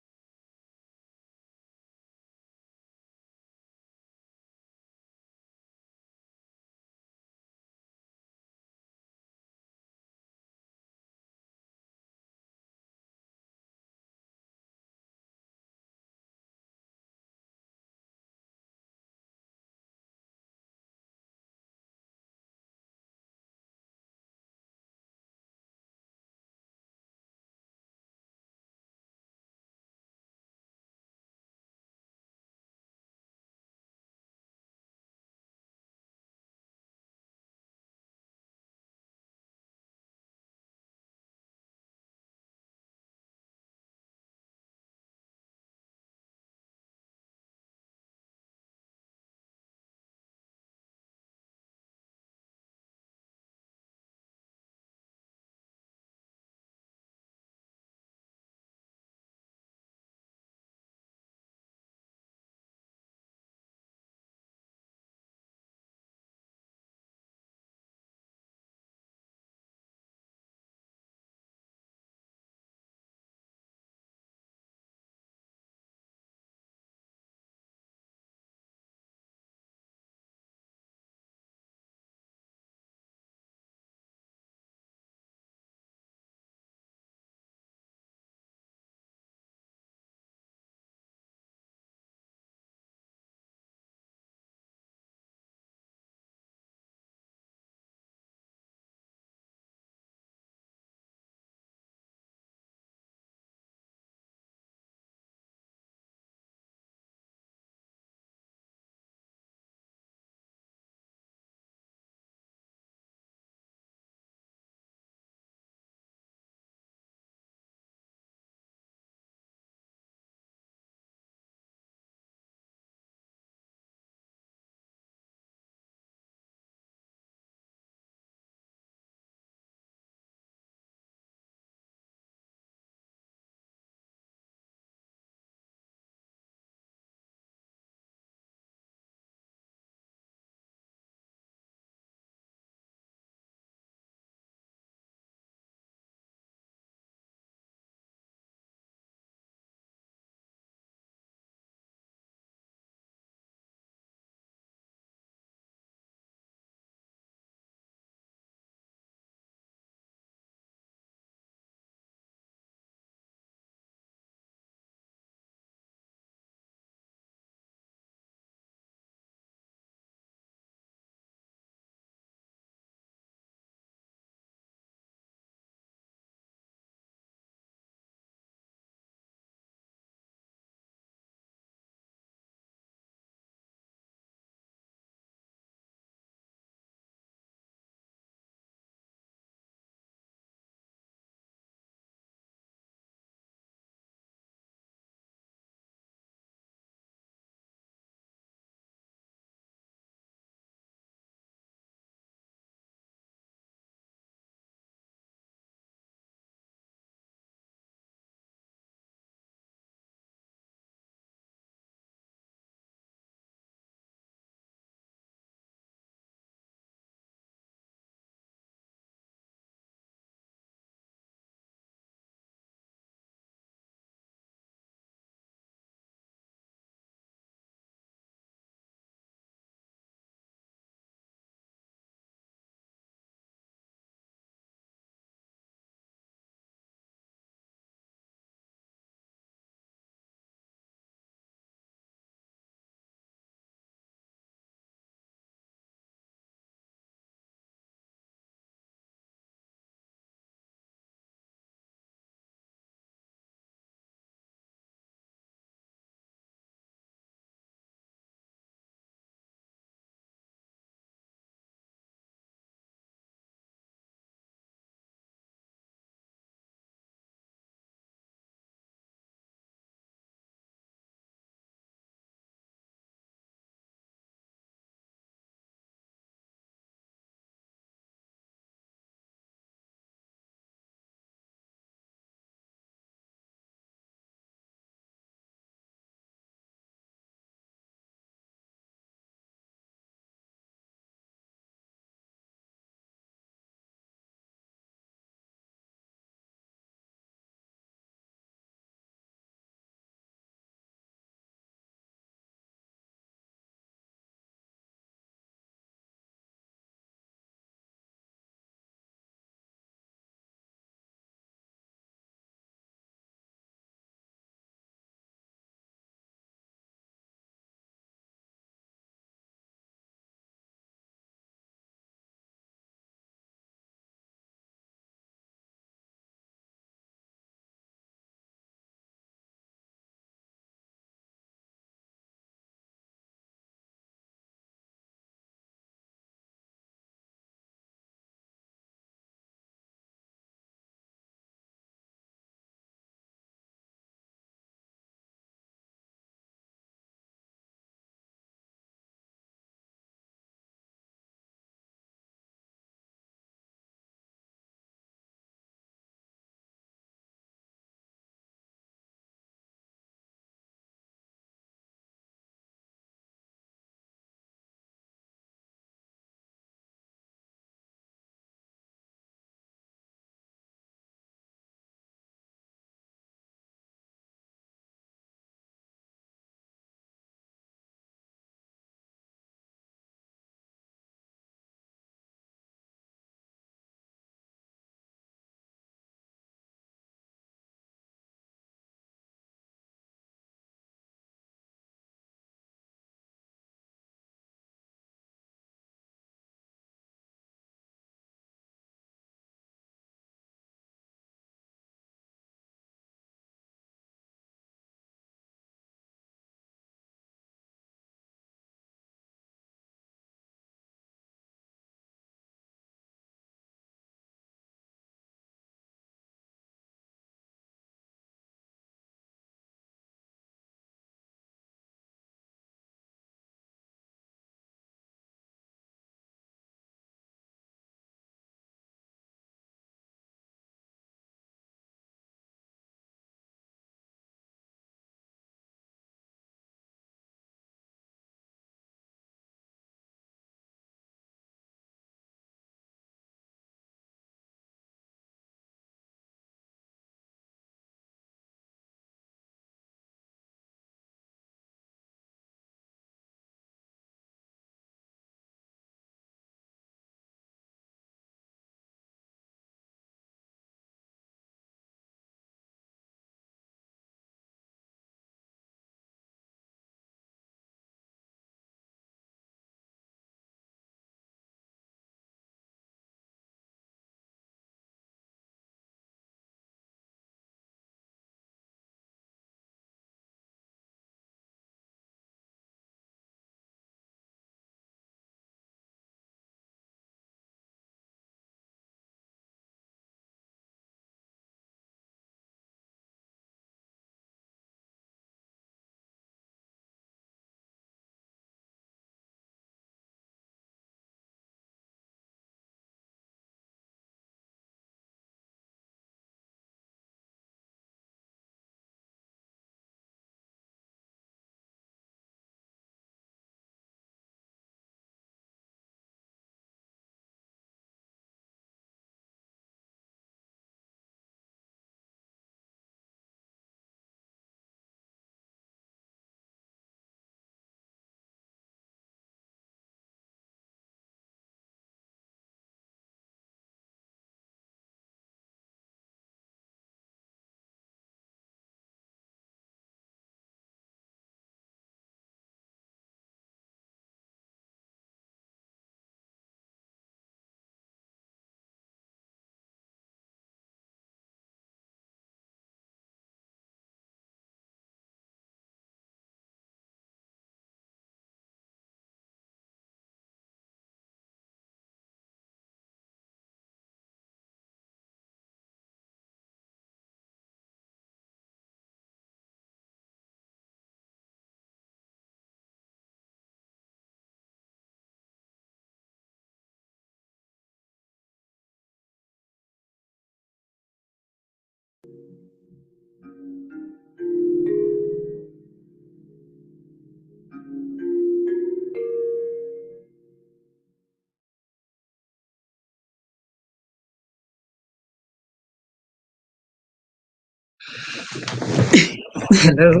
Hello.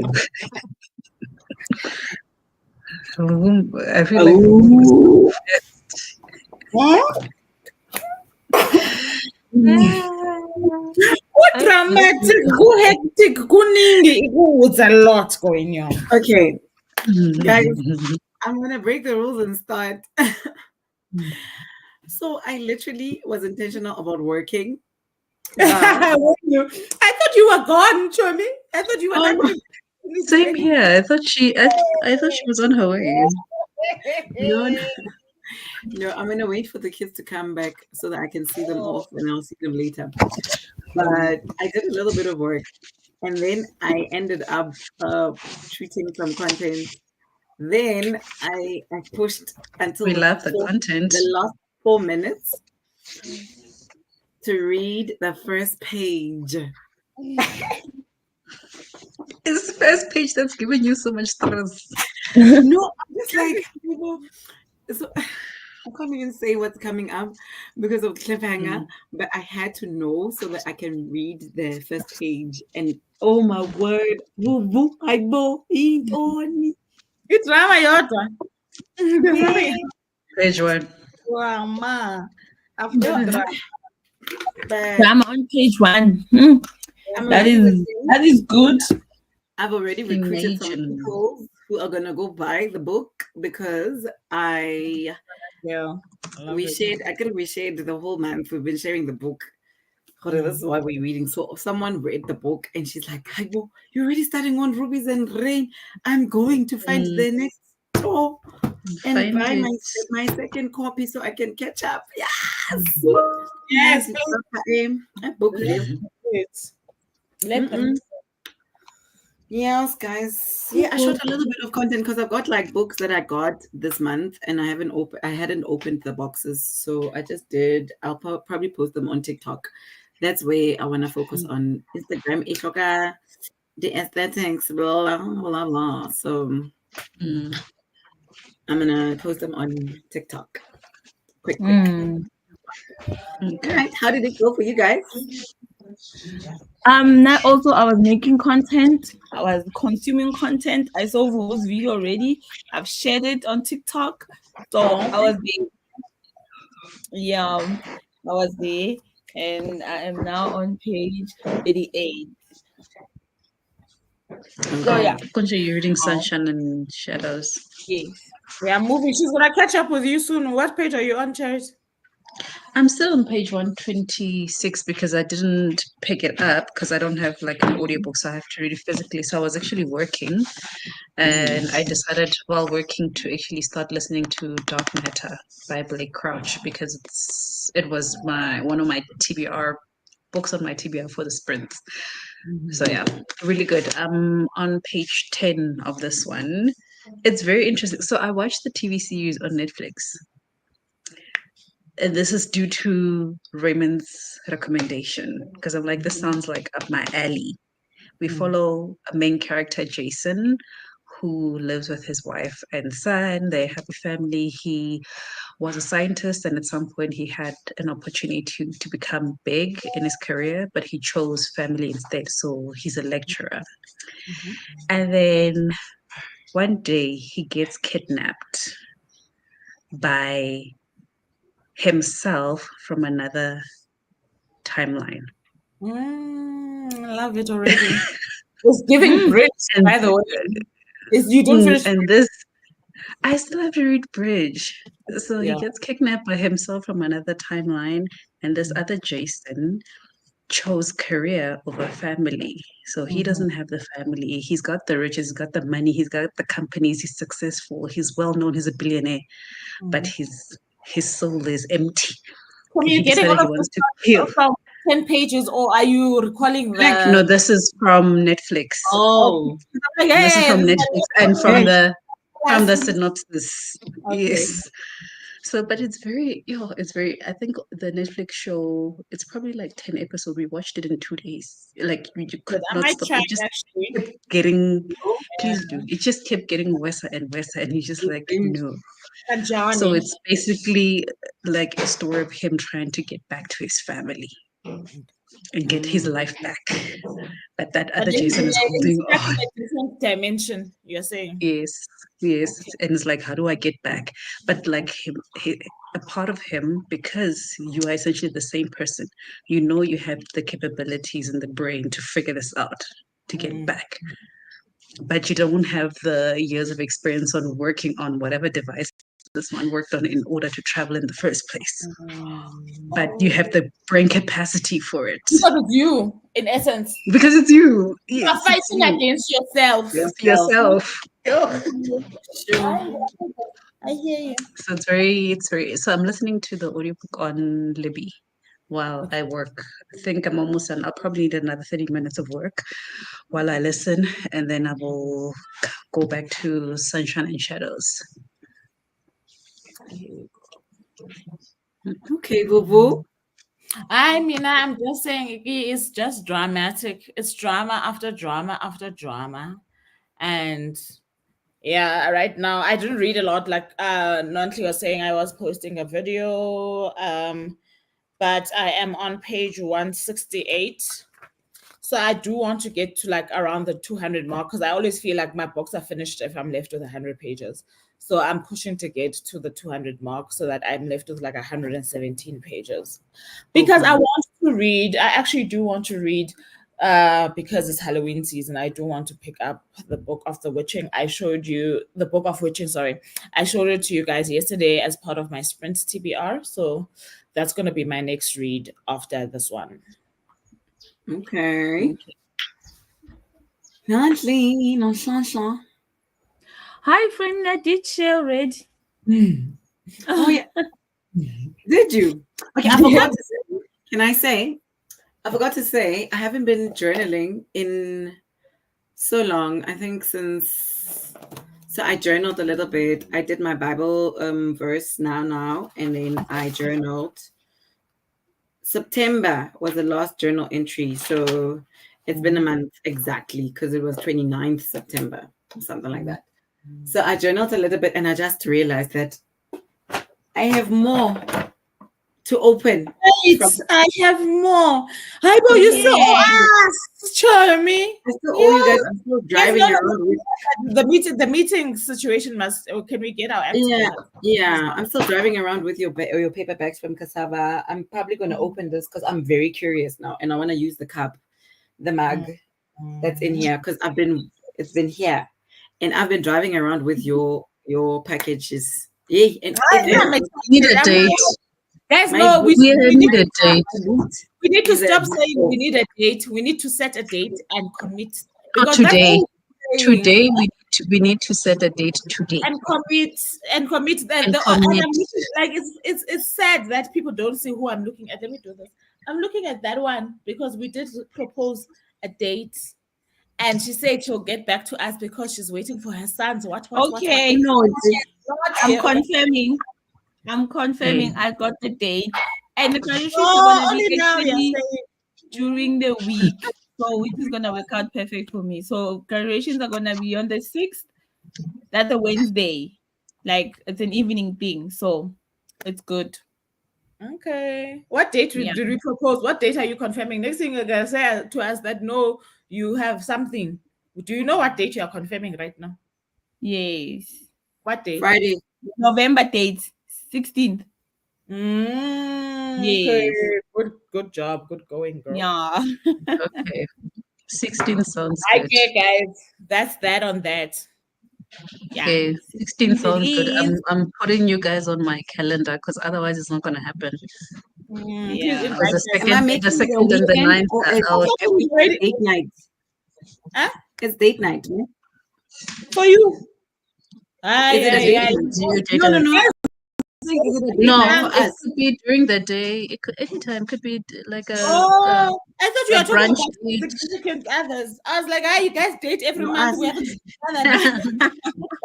I feel like the womb was Oh, Huh? I Dramatic, go hectic, kuningi. It's a lot going on. okay, guys, I'm gonna break the rules and start. So I literally was intentional about working, but I thought you were gone, Chomi. I thought you were not um, even. Same here. I thought she was on her way. no, no, no, I'm gonna wait for the kids to come back so that I can see them off, and I'll see them later. But I did a little bit of work, and then I ended up treating some content. Then I pushed until We love the content. the last 4 minutes to read the first page. It's the first page that's giving you so much stress. No, I'm just like, so I can't even say what's coming up because of cliffhanger, but I had to know so that I can read the first page. And oh my word, woo woo, I bo eat on me. It's drama, Yota. Page one. Drama. After No, drama. but I'm on page one. I'm That already is listening. that is good. I've already recruited some Imagine. people who are gonna go buy the book because Yeah. I could have reshared the whole month. We've been sharing the book. Jorge, this is why we're reading. So someone read the book and she's like, Haibo, you're already starting on Rubies and Rain. I'm going to find the next store and Find buy it. my second copy so I can catch up. Yes. Yes, Yes, a book review. please. Let them. Mm-mm. Yes, guys. Yeah, I shot a little bit of content because I've got like books that I got this month, and I hadn't opened the boxes, so I just did. I'll probably post them on TikTok. That's where I want to focus on Instagram. Ishoka, the aesthetics, blah blah blah blah. So Mm. I'm gonna post them on TikTok. Quick, quick. Mm. All Okay. right. How did it go for you guys? Now also I was making content. I was consuming content. I saw Rule's video already. I've shared it on TikTok. So I was there. Yeah, I was there, and I am now on page 38. So Okay. yeah, Kunja, you're reading Sunshine and Shadows. yes. We are moving. She's gonna catch up with you soon. What page are you on, Chase? I'm still on page 126 because I didn't pick it up because I don't have like an audiobook, so I have to read it physically. So I was actually working and I decided while working to actually start listening to Dark Matter by Blake Crouch because it was my one of my TBR books on my TBR for the sprints. So yeah, really good. I'm on page 10 of this one. It's very interesting. So I watched the TV series on Netflix. And this is due to Raymond's recommendation because I'm like, this sounds like up my alley. We follow a main character, Jason, who lives with his wife and son. They have a family. He was a scientist, and at some point, he had an opportunity to become big in his career, but he chose family instead. So he's a lecturer. And then one day, he gets kidnapped by himself from another timeline. I love it already. It's giving bridge, And by the way. You don't finish. and this I still have to read Bridge. So he Yeah. gets kidnapped by himself from another timeline, and this other Jason chose career over family. So he doesn't have the family. He's got the riches, he's got the money, he's got the companies, he's successful, he's well known, he's a billionaire, but his soul is empty. Are And you he getting all decided he of this wants to kill. from 10 pages, or are you recalling No, the? this is from Netflix. Okay. Oh, Like, This is hey, from this Netflix and okay. from the synopsis. Okay. Yes. So, but it's very, it's very, I think the Netflix show, it's probably like 10 episodes. We watched it in 2 days. Like, you Good. could I not might stop. try It just actually. kept getting, And please do. It just kept getting worse and worse. And he's just like, no. a So journey. it's basically like a story of him trying to get back to his family. and get his life back. But that But other then Jason is they're holding stuck in on. a different dimension, you're saying. Yes, yes. And it's like, how do I get back? But like a part of him, because you are essentially the same person, you know you have the capabilities in the brain to figure this out, to get Mm. back. But you don't have the years of experience on working on whatever device this one worked on in order to travel in the first place. But you have the brain capacity for it. Because it's you, in essence. Because it's you. You are Yes, it's fighting you. against yourself. It's yourself. Ugh. Sure. I hear you. So it's very, so I'm listening to the audiobook on Libby while I work. I think I'm almost done. I'll probably need another 30 minutes of work while I listen, and then I will go back to Sunshine and Shadows. Okay, Vuvu. I mean, I'm just saying it is just dramatic. It's drama after drama after drama. And yeah, right now I didn't read a lot. Like Nantli was saying, I was posting a video. But I am on page 168. So I do want to get to like around the 200 mark because I always feel like my books are finished if I'm left with 100 pages. So I'm pushing to get to the 200 mark so that I'm left with like 117 pages. Because I want to read, I actually do want to read because it's Halloween season. I do want to pick up the Book of the Witching. I showed you the Book of Witching, sorry. I showed it to you guys yesterday as part of my Sprint TBR. So that's going to be my next read after this one. Okay. Nantli, Nanshansha. Hi, friend. I did share already. Oh yeah. Did you? Okay, I forgot to say. Can I say? I forgot to say I haven't been journaling in so long. I think since so I journaled a little bit. I did my Bible verse now, and then I journaled. September was the last journal entry, so it's been a month exactly because it was 29th September or something like that. So I journaled a little bit, and I just realized that I have more to open. Wait, I have more. Hi, Bo, you still Yeah. owe us, Charmy. I still owe you guys. I'm still driving no, around with. The meeting situation must. Can we get our act Yeah, together? yeah. I'm still driving around with your paper bags from Cassava. I'm probably going to open this because I'm very curious now, and I want to use the cup, the mug that's in here because it's been here, and I've been driving around with your packages. Yay, and I'm We need a date. Guys, My no, boot- We need a date. we need to is a- stop saying we need a date. We need to set a date and commit. Not Because that's today. all we're saying. Today we need to set a date today. And commit that And and commit. I'm looking, like it's sad that people don't see who I'm looking at. Let me do this. I'm looking at that one because we did propose a date, and she said she'll get back to us because she's waiting for her sons. What? Okay. No, I'm confirming. I'm confirming. Okay. I got the date. And the graduations Oh, are gonna only be now you're actually saying. during the week. So which is gonna work out perfect for me. So graduations are gonna be on the 6th. That's a Wednesday. Like it's an evening thing. So it's good. Okay. What date Yeah. did we propose? What date are you confirming? Next thing you're gonna say to us that no, you have something. Do you know what date you are confirming right now? Yes. What date? Friday. November date, 16th. Okay. Yes. Good job. Good going, girl. Yeah. Okay. 16 sounds good. Okay, guys. That's that on that. Yeah. Okay, 16 it sounds good. is. I'm putting you guys on my calendar because otherwise it's not gonna happen. Please Yeah. Because invite us. Am I the making it a second and the weekend ninth or are it's out. it's date night? Huh? It's date night. Yeah? For you. Aye, Is it a aye, date aye. night? You did No, no, it. no. Is it a date No, night for it us? could be during the day. It could anytime. Could be like Oh, I thought you a were talking brunch about date. significant others. I was like, ah, you guys date every No, month. us. We have a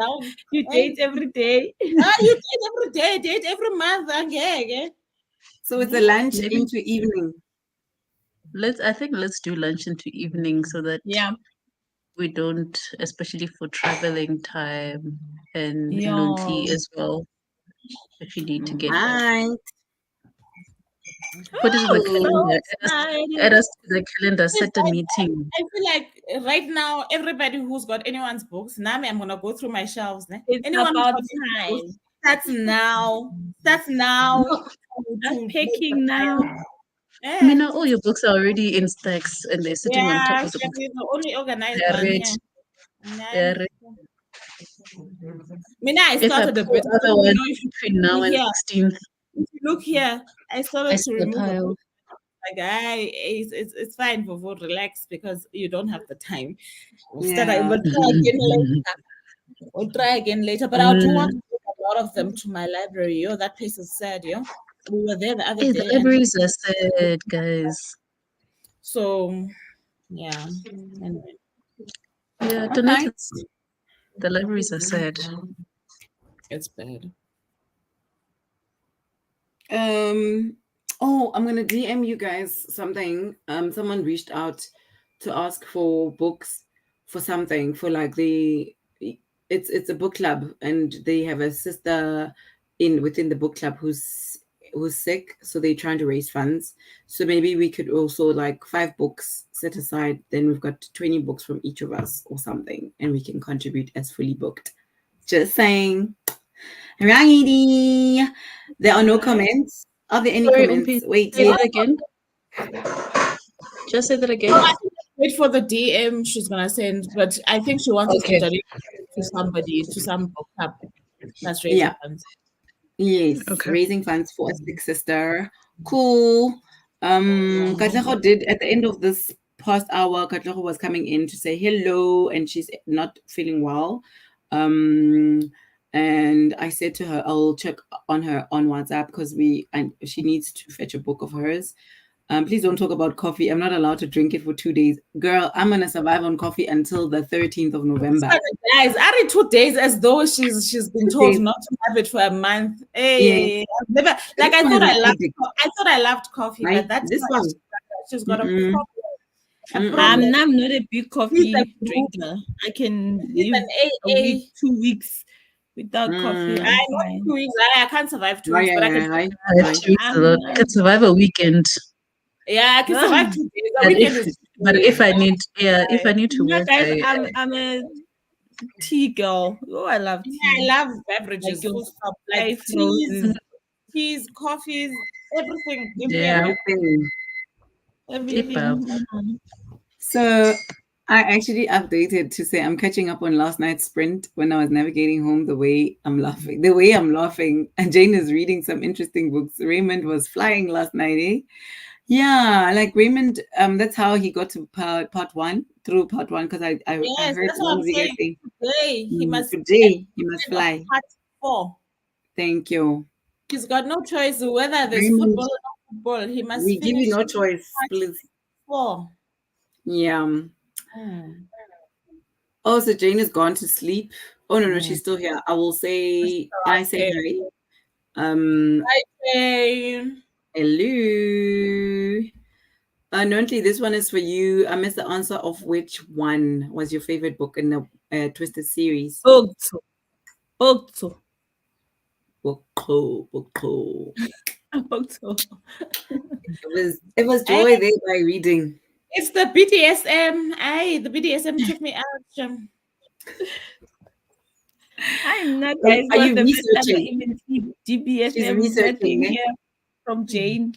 down. You date every day. Ah, you date every day, date every month. Okay. So it's a lunch Maybe into evening. I think let's do lunch into evening so that Yeah. we don't, especially for traveling time and Yeah. Lunti as well, if you need to get back. Right. Put it in the So calendar. Add excited. us to the calendar. Set a meeting. I feel like right now, everybody who's got anyone's books, Nami, I'm gonna go through my shelves. Ne? It's Anyone who's about got anyone's books, time. that's now. That's now No, I'm to make the packing now. pile. Yeah, Mina, all your books are already in stacks and they're sitting on top yeah. of the books. She's the only organized They're one ready. here. Nah. They're ready. Mina, I If I started a pull bit. other ones If you between now look and here, 16th, if you look here, I I started to see the remove a pile. bit. Like, it's fine for relax because you don't have the time. Yeah. We'll try again later. But I do want Mm. to take a lot of them to my library. Yo, that place is sad, yo. We were there the other Hey, the day, and libraries are sad, guys. so yeah. Anyway, Yeah, All right. the libraries are sad. it's bad. Oh, I'm gonna DM you guys something. Someone reached out to ask for books for something for like it's a book club and they have a sister in within the book club who's sick, so they're trying to raise funds. So maybe we could also like 5 books set aside, then we've got 20 books from each of us or something, and we can contribute as fully booked. Just saying. Righty. There are no comments. Are there any Sorry, comments? Umpi, Wait, say yes. that again. Just say that again. I think wait for the DM she's gonna send, but I think she wants us to Okay. donate to somebody, to some book club that's raising Yeah. funds. Yes. Okay. Raising funds for a sick sister. Cool. Katlego did at the end of this past hour, Katlego was coming in to say hello and she's not feeling well. And I said to her, I'll check on her on WhatsApp because she needs to fetch a book of hers. Please don't talk about coffee. I'm not allowed to drink it for 2 days. Girl, I'm gonna survive on coffee until the 13th of November. Guys, added 2 days as though she's been 2 told days. not to have it for a month. Yeah. Hey, I've never like This one is an addict. I thought I loved coffee, Right? but that's This why one. she's got a Mm-mm. problem. A Mm-mm. problem. I'm not a big He's coffee a drinker. I can He's live an a AA. week, 2 weeks without coffee. Mm. I'm I know fine. 2 weeks. I can't survive 2 Right, weeks, but I can. right. I 2 weeks a lot. I can survive a weekend. Yeah, I can survive 2 days. A But weekend if is. but if I need if I need to Yeah, work, guys, I'm a tea girl. Oh, I love tea. I love beverages. Like Full stop. Like Life roses. teas, coffees, everything. Give me yeah. Okay. Everything. So I actually updated to say I'm catching up on last night's sprint when I was navigating home. The way I'm laughing, and Jane is reading some interesting books. Raymond was flying last night, eh? Yeah, like Raymond. That's how he got to part one through part one because I Yes, heard that's what I'm saying. say Today he must today he must end of fly. part 4. Thank you. He's got no choice whether there's Raymond, football or not football. He must we give finish you no choice, part please. 4. Yeah. Oh, so Jane is gone to sleep. Oh no, she's still here. I will say, can I say hi? Hi, Jane. Hello. Nonty, this one is for you. I missed the answer of which one was your favorite book in the Twisted series. Booked. Book. It was Hey, joy there by reading. it's the BDSM. The BDSM took me out. I'm not, Are guys. you The first time I researching? even see She's DBSM researching, eh? here from Jane.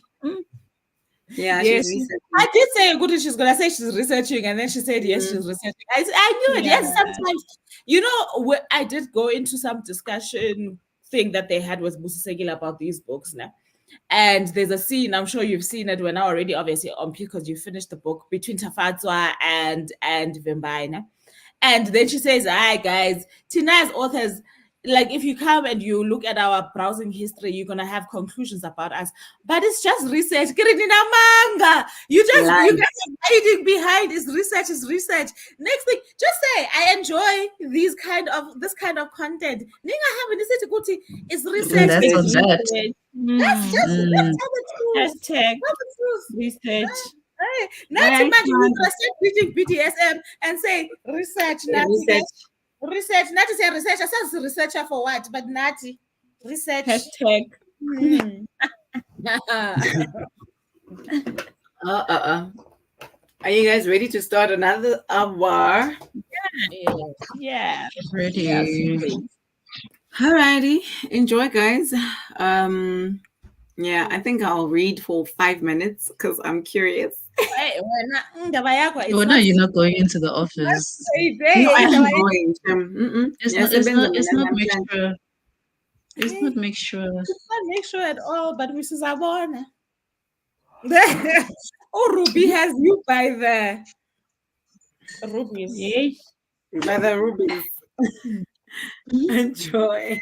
Yeah, Yes, she's researching. I did say good. She's gonna say she's researching, and then she said yes, she's researching. I knew it. Yes, sometimes I did go into some discussion thing that they had with Busisekile about these books now. And there's a scene, I'm sure you've seen it. We're now already obviously on because you finished the book between Tafatswa and Vimbaina. And then she says, hi guys, Tina as authors, like if you come and you look at our browsing history, you're gonna have conclusions about us. But it's just research. Manga. You guys are hiding behind is research. Next thing, just say I enjoy this kind of content. It's research. That's It's what's that. That's the truth. Hashtag That's the truth. research. Hey, not imagine you start reading BDSM and say research, research. Not to say research. I said researcher for what? But Nati, research. Hashtag. Uh. Are you guys ready to start another hour? Yeah. Yes, Ready. please. Alrighty, enjoy, guys. Yeah, I think I'll read for 5 minutes because I'm curious. Hey, indaba yakho, Oh it's no, not you're not going into the it's not office. No, I am indaba going. It's Yeah, not. It's sebenza not. It's mina not. Make namhlanje. sure. It's yakho. not. Make sure. It's not make sure at all, but Mrs. Abona. Oh, Ruby has you by the rubies. Yes. By the rubies. Enjoy.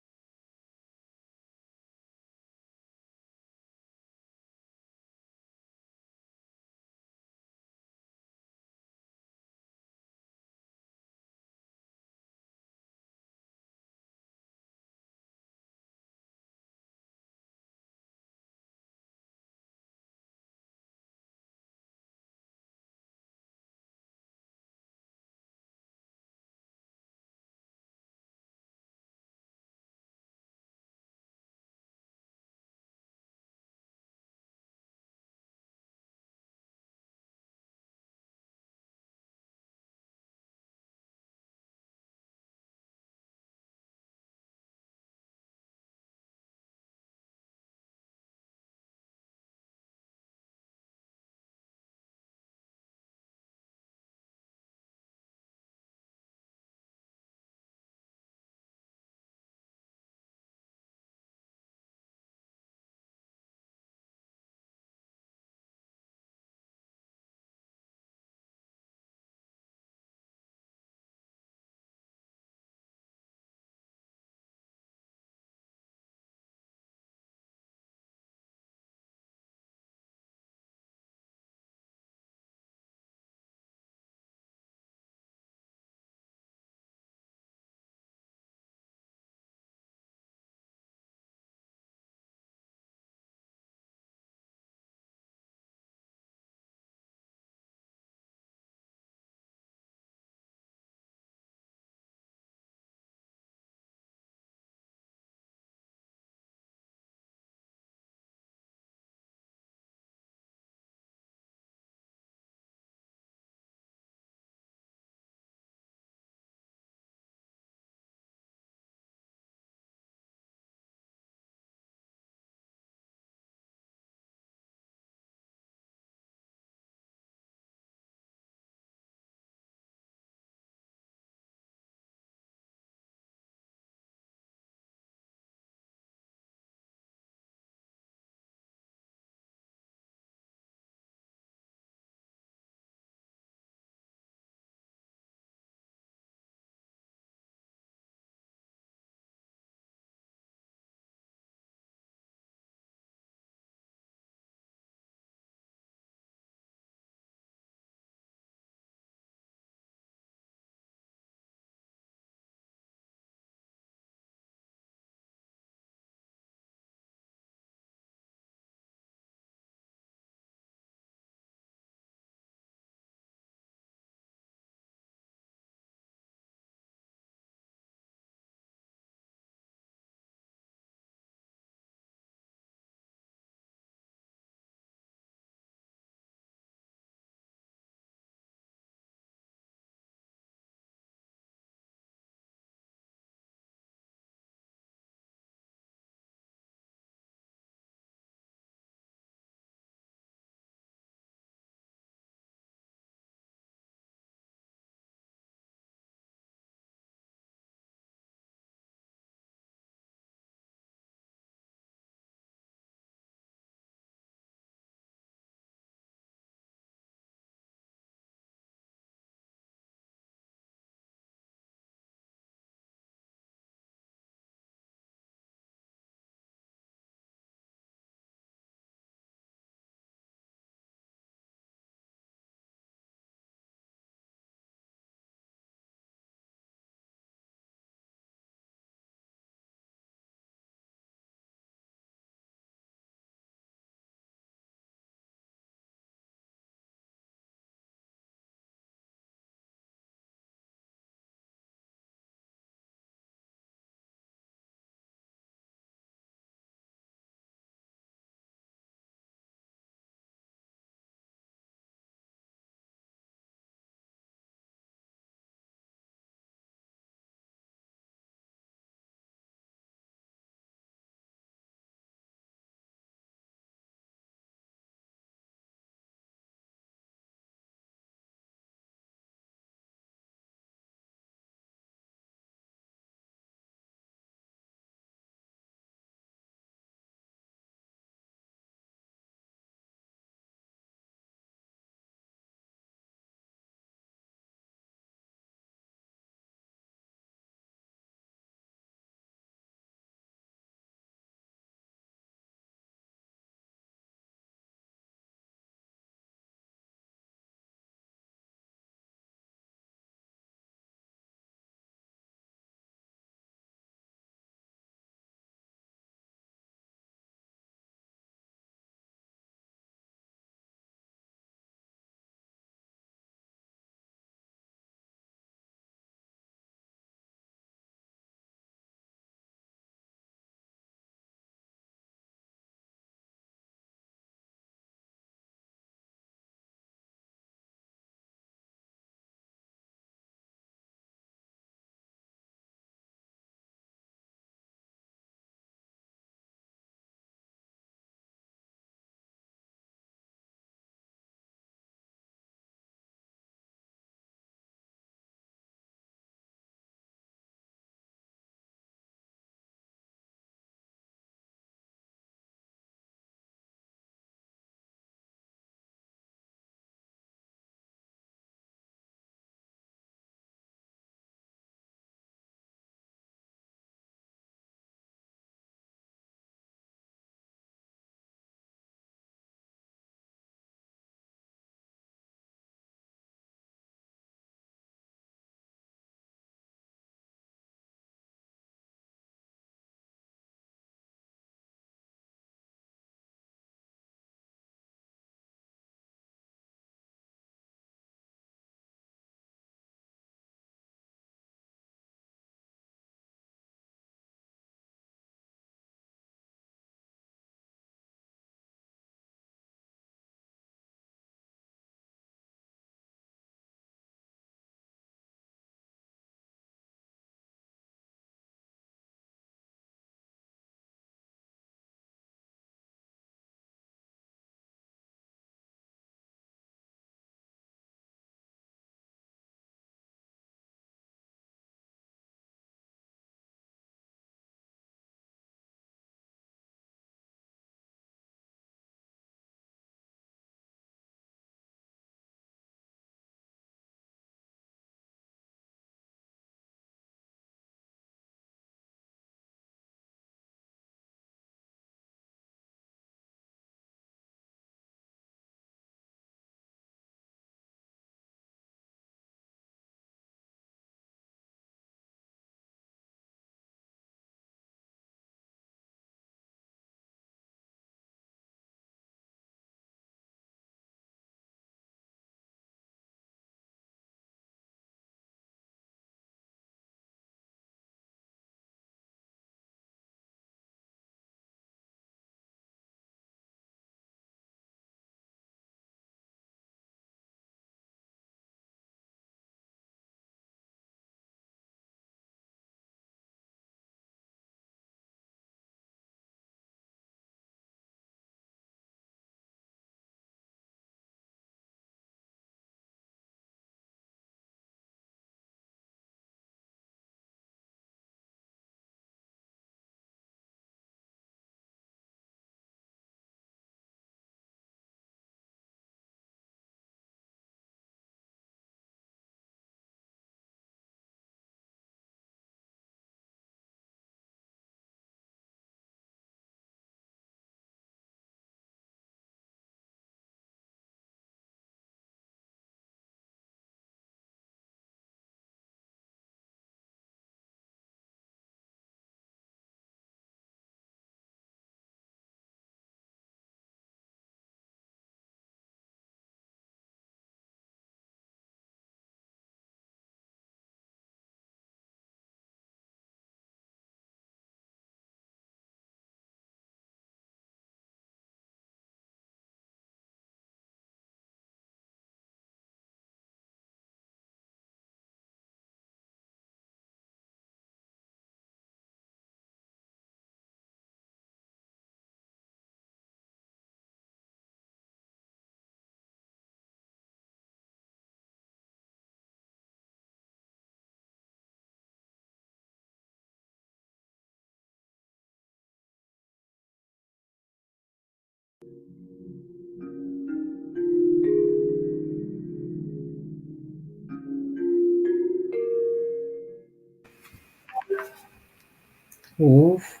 Oof.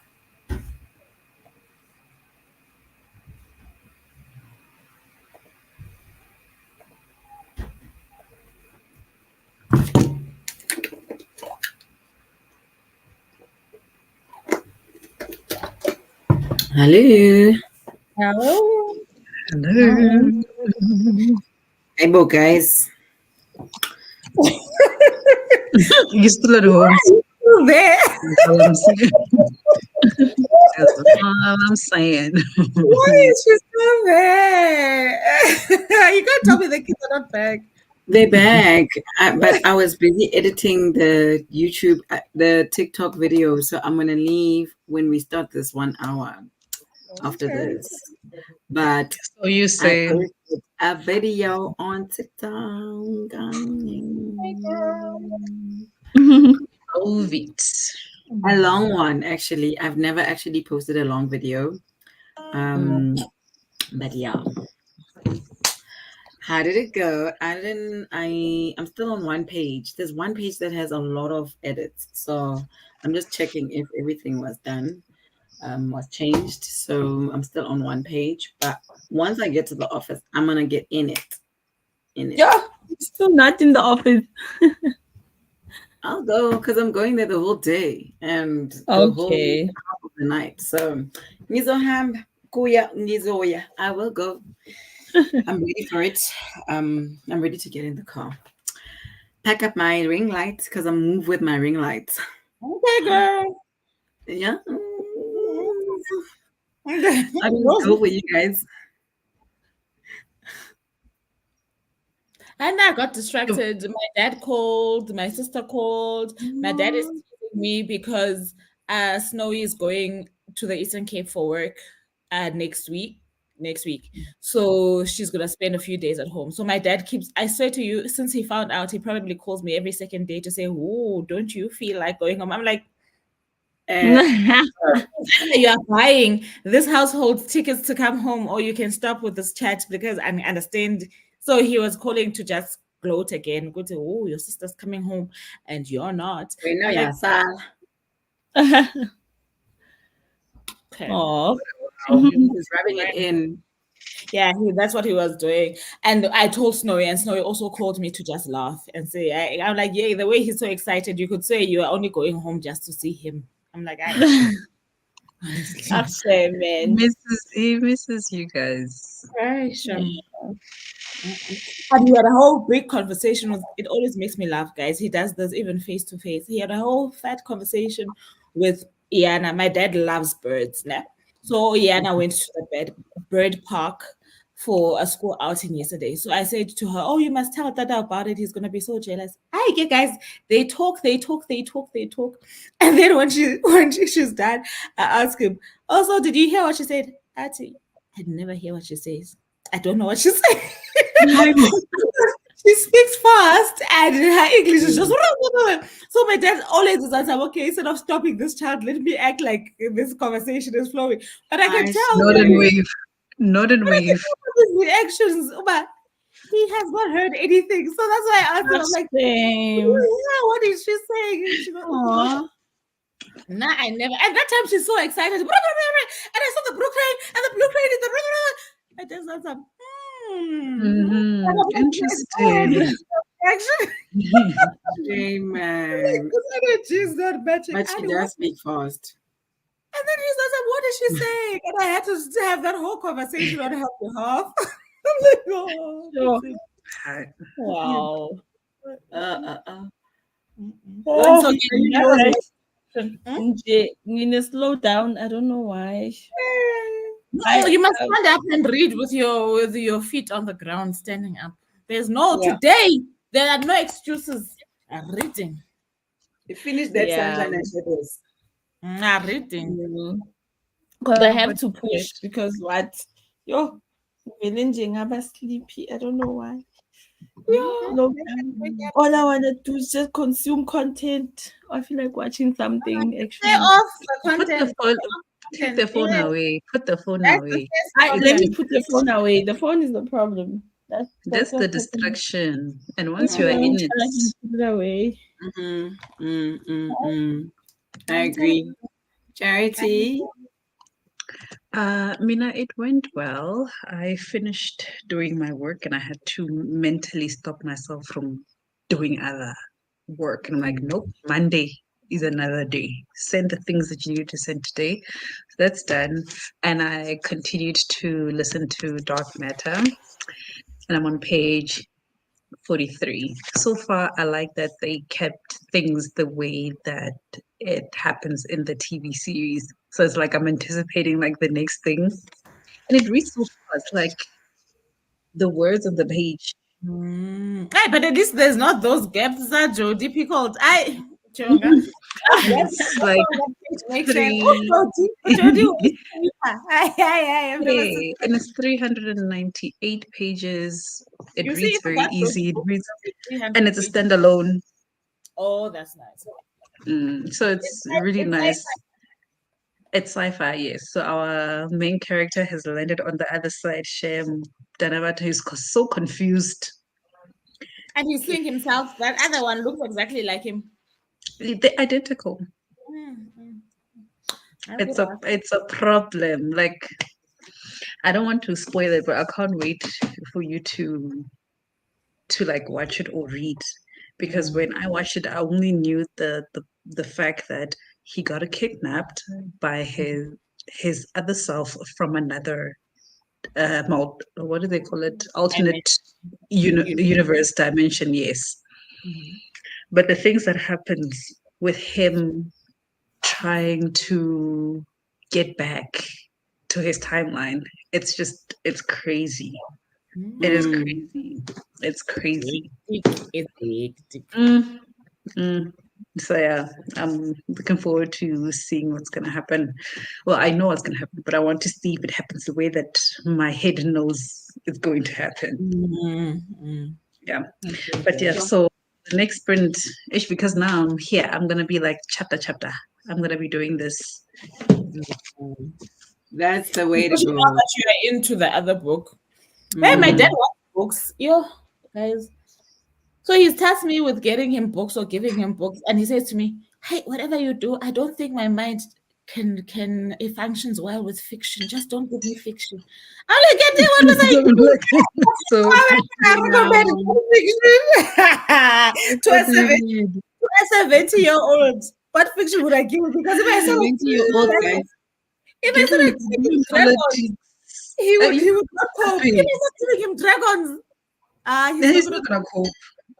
Hello. Hello. Hello. Hey, Bo, guys. You still at home? There. That's all I'm saying. That's all I'm saying. Why is she still there? You can't tell me the kids are not back. They're back, but I was busy editing the YouTube, the TikTok video, so I'm gonna leave when we start this 1 hour after Okay. this. But So you I say, posted a video on TikTok, oh, it. a long one actually. I've never actually posted a long video, but yeah. How did it go? I'm still on one page. There's one page that has a lot of edits. So I'm just checking if everything was done, was changed. So I'm still on one page. But once I get to the office, I'm gonna get in it. In it. Yeah, still not in the office. I'll go because I'm going there the whole day and the whole Okay. half of the night. So Nizoham Kuya Nizoya. I will go. I'm ready for it. I'm ready to get in the car. Pack up my ring lights because I move with my ring lights. Okay, girl. Yeah. Okay. I didn't go for you guys. And I got distracted. My dad called, my sister called. My dad is teasing me because Snowy is going to the Eastern Cape for work next week. Next week. So she's gonna spend a few days at home. So my dad keeps, I swear to you, since he found out, he probably calls me every second day to say, "Oh, don't you feel like going home?" I'm like, Uh, you are buying this household tickets to come home, or you can stop with this chat because I understand. So he was calling to just gloat again. Go to, oh, your sister's coming home and you're not. we know I'm ya, like, Sal. okay. Oh. Wow. He's rubbing it in. Yeah, that's what he was doing. And I told Snowy, and Snowy also called me to just laugh and say, I'm like, yeah, the way he's so excited, you could say you are only going home just to see him. I'm like, honestly. Actually, man. He misses you guys. Right, sure. And he had a whole big conversation with, it always makes me laugh, guys. He does this even face to face. He had a whole fat conversation with Iana. My dad loves birds, nah? So Iana went to the bird park for a school outing yesterday. So I said to her, "Oh, you must tell Dada about it. He's gonna be so jealous." I get guys, they talk, they talk, they talk, they talk. And then she's done, I asked him, "Also, did you hear what she said?" Auntie, I never hear what she says. I don't know what she said. She speaks fast and her English is just so my dad always is answer, okay, instead of stopping this child, let me act like this conversation is flowing. But I can I tell Nod and swear. wave. Nod and wave. his reactions, but he has not heard anything. So that's why I asked him, I'm like, Same. yeah, what is she saying? And she goes, Aw. nah, I never. At that time, she's so excited. And I saw the blue crane, and the blue crane is the. I just said, Interesting. Actually, Shame, man. his energy is not matching. But she does speak fast. And then he says, what is she saying? And I had to have that whole conversation on her behalf. I'm like, oh, Sure. Hi. Wow. And Oh, so You that was know, my Nina, slow down. I don't know why. no, you must stand up and read with your feet on the ground, standing up. There's no Yeah. today. There are no excuses. Reading. you finish that Yeah. sunshine and shadows. Reading. Because I No, have but to push because what? Yo, feeling I'm sleepy. I don't know why. Mhm. No, all I want to do is just consume content. I feel like watching something Stay actually. off the put the content. phone Take the phone Yes, away. Put the phone that's the away. first Let It's me problem. put the phone away. The phone is the problem. That's just the what's happening. distraction. And once you are I'm in Mm-hmm. it, telling him to put it away. Mm-hmm. Mm-mm-mm. I I'm telling agree. you. Charity. Mina, it went well. I finished doing my work and I had to mentally stop myself from doing other work. And I'm like, nope, Monday is another day. Send the things that you need to send today. So that's done. And I continued to listen to Dark Matter. And I'm on page 43. So far, I like that they kept things the way that it happens in the TV series. So it's like I'm anticipating like the next thing. And it reads so fast, like the words on the page. Hey, but at least there's not those gaps that Joe difficult. I Chonga. Those gaps It's like make sense. Oh, three. Jody. Oh, Jody was I've never seen Hey, and it's 398 pages. It you see, reads even very that book easy. It reads, is and 300 it's a pages. standalone. Oh, that's nice. So it's really It's nice. like It's sci-fi, yes. So our main character has landed on the other side. Shem Danavata is so confused. and he's seeing himself. That other one looks exactly like him. They're identical. Mm, mm. I It's could a ask. it's a problem. Like I don't want to spoil it, but I can't wait for you to like watch it or read. Because Mm. when I watched it, I only knew the fact that he got kidnapped by his other self from another what do they call it? I mean, Alternate you. universe dimension, yes. Mhm. But the things that happens with him trying to get back to his timeline, it's crazy. It is Mm. crazy. It's crazy. It's hectic. Mm, mm. So yeah, I'm looking forward to seeing what's gonna happen. Well, I know what's gonna happen, but I want to see if it happens the way that my head knows it's going to happen. Mm. Mm. Yeah. Okay, But yeah, good. So, so the next sprint ish because now I'm here, I'm gonna be like chapter. I'm gonna be doing this. mm. That's the way to Especially now go. that you are into the other book. Hey, my dad Mm. wants books. Yo, guys. So he tasked me with getting him books or giving him books, and he says to me, "Hey, whatever you do, I don't think my mind can it functions well with fiction. Just don't give me fiction." I'm like, "Get what was I So I'm doing? like, so Why would I recommend Yeah. fiction to what a do you 70 need? to a 70-year-old? What fiction would I give him? Because if I said like 70-year-old guys. if I Give said him, like give him dragons, politics. he Are would you he would not cope. If I stupid? start giving him dragons, he's not He's gonna not gonna cope.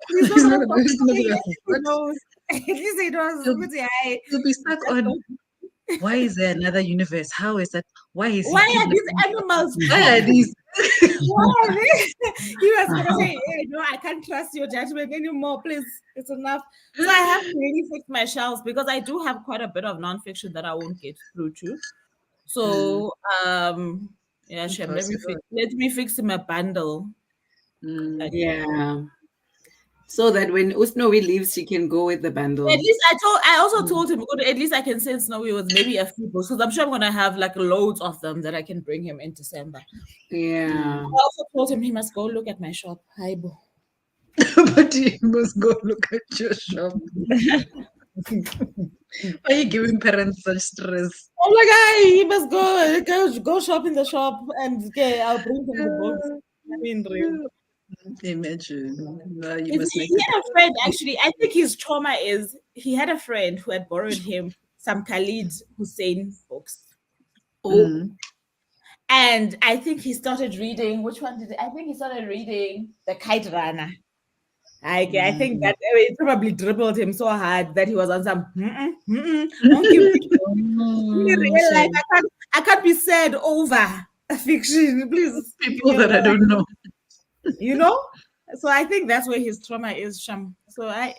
he's not He's not gonna gonna cope. he's not At gonna least cope. he What? knows. At least he knows. He'll, Ukuthi, "Hayi, he'll be stuck just on don't." why is there another universe? How is that? Why is he Why are these kidnapping? animals Why are talking? these? Why are they? He was gonna say, "Hey, no, I can't trust your judgment anymore. Please, it's enough." So I have to really fix my shelves because I do have quite a bit of nonfiction that I won't get through to. Mm, So yeah, Shem, impossible. let me fix him a bundle. Mm, Yeah. So that when Usnowi leaves, she can go with the At bundle. least I also mm, told him, "Good, at least I can send Snowy with maybe a few books because I'm sure I'm gonna have like loads of them that I can bring him in December." mm. Yeah. I also told him he must go look at my shop. Hi, boo. But you must go look at your shop. Why are you giving parents such stress? I'm like, "Hey, he must go shop in the shop and okay, I'll bring him the books." I mean, real. Imagine. No, you must make He the had a friend actually. I think his trauma is he had a friend who had borrowed him some Khalid Hussein books. Oh, mm, And I think he started reading. Which one did I think he started reading? The Kite Runner. I think mm. that it probably dribbled him so hard that he was on some monkey in Oh, real life. shame. I can't be sad over a fiction. Please give People me a that I break. don't know. You know? So I think that's where his trauma is, Sham. So I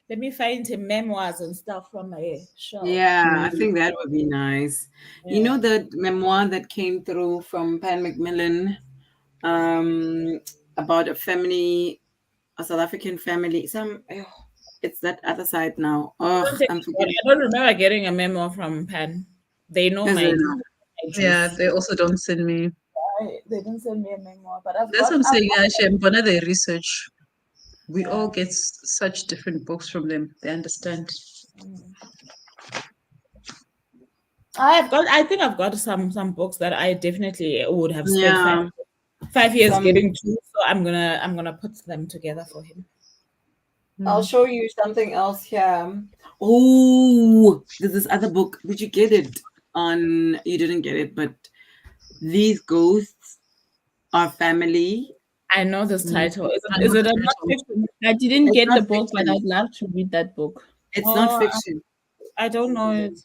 let me find him memoirs and stuff from my shelf. yeah. I Mm, think that would be nice. You Yeah. know the memoir that came through from Pan Macmillan about a family, a South African family. It's that other side now. Oh, I don't think I'm I forgetting. don't remember getting a memo from Pan. They know As my in, Yeah, juice. they also don't send me. They didn't send me a memoir, but I've That's got. what I'm I've saying. Actually, when they research, we all got get such different books from them. They understand. I think I've got some books that I definitely would have spent yeah, 5 years some. getting to. So I'm gonna put them together for him. I'll Mm. show you something else here. Oh, there's this other book. Did you get it on? You didn't get it, but These Ghosts Are Family. I know this Mm. title. Is I it know is it the a title. nonfiction? I didn't It's get not the book, but fiction. I'd love to read that book. It's not Oh, fiction. I don't know it.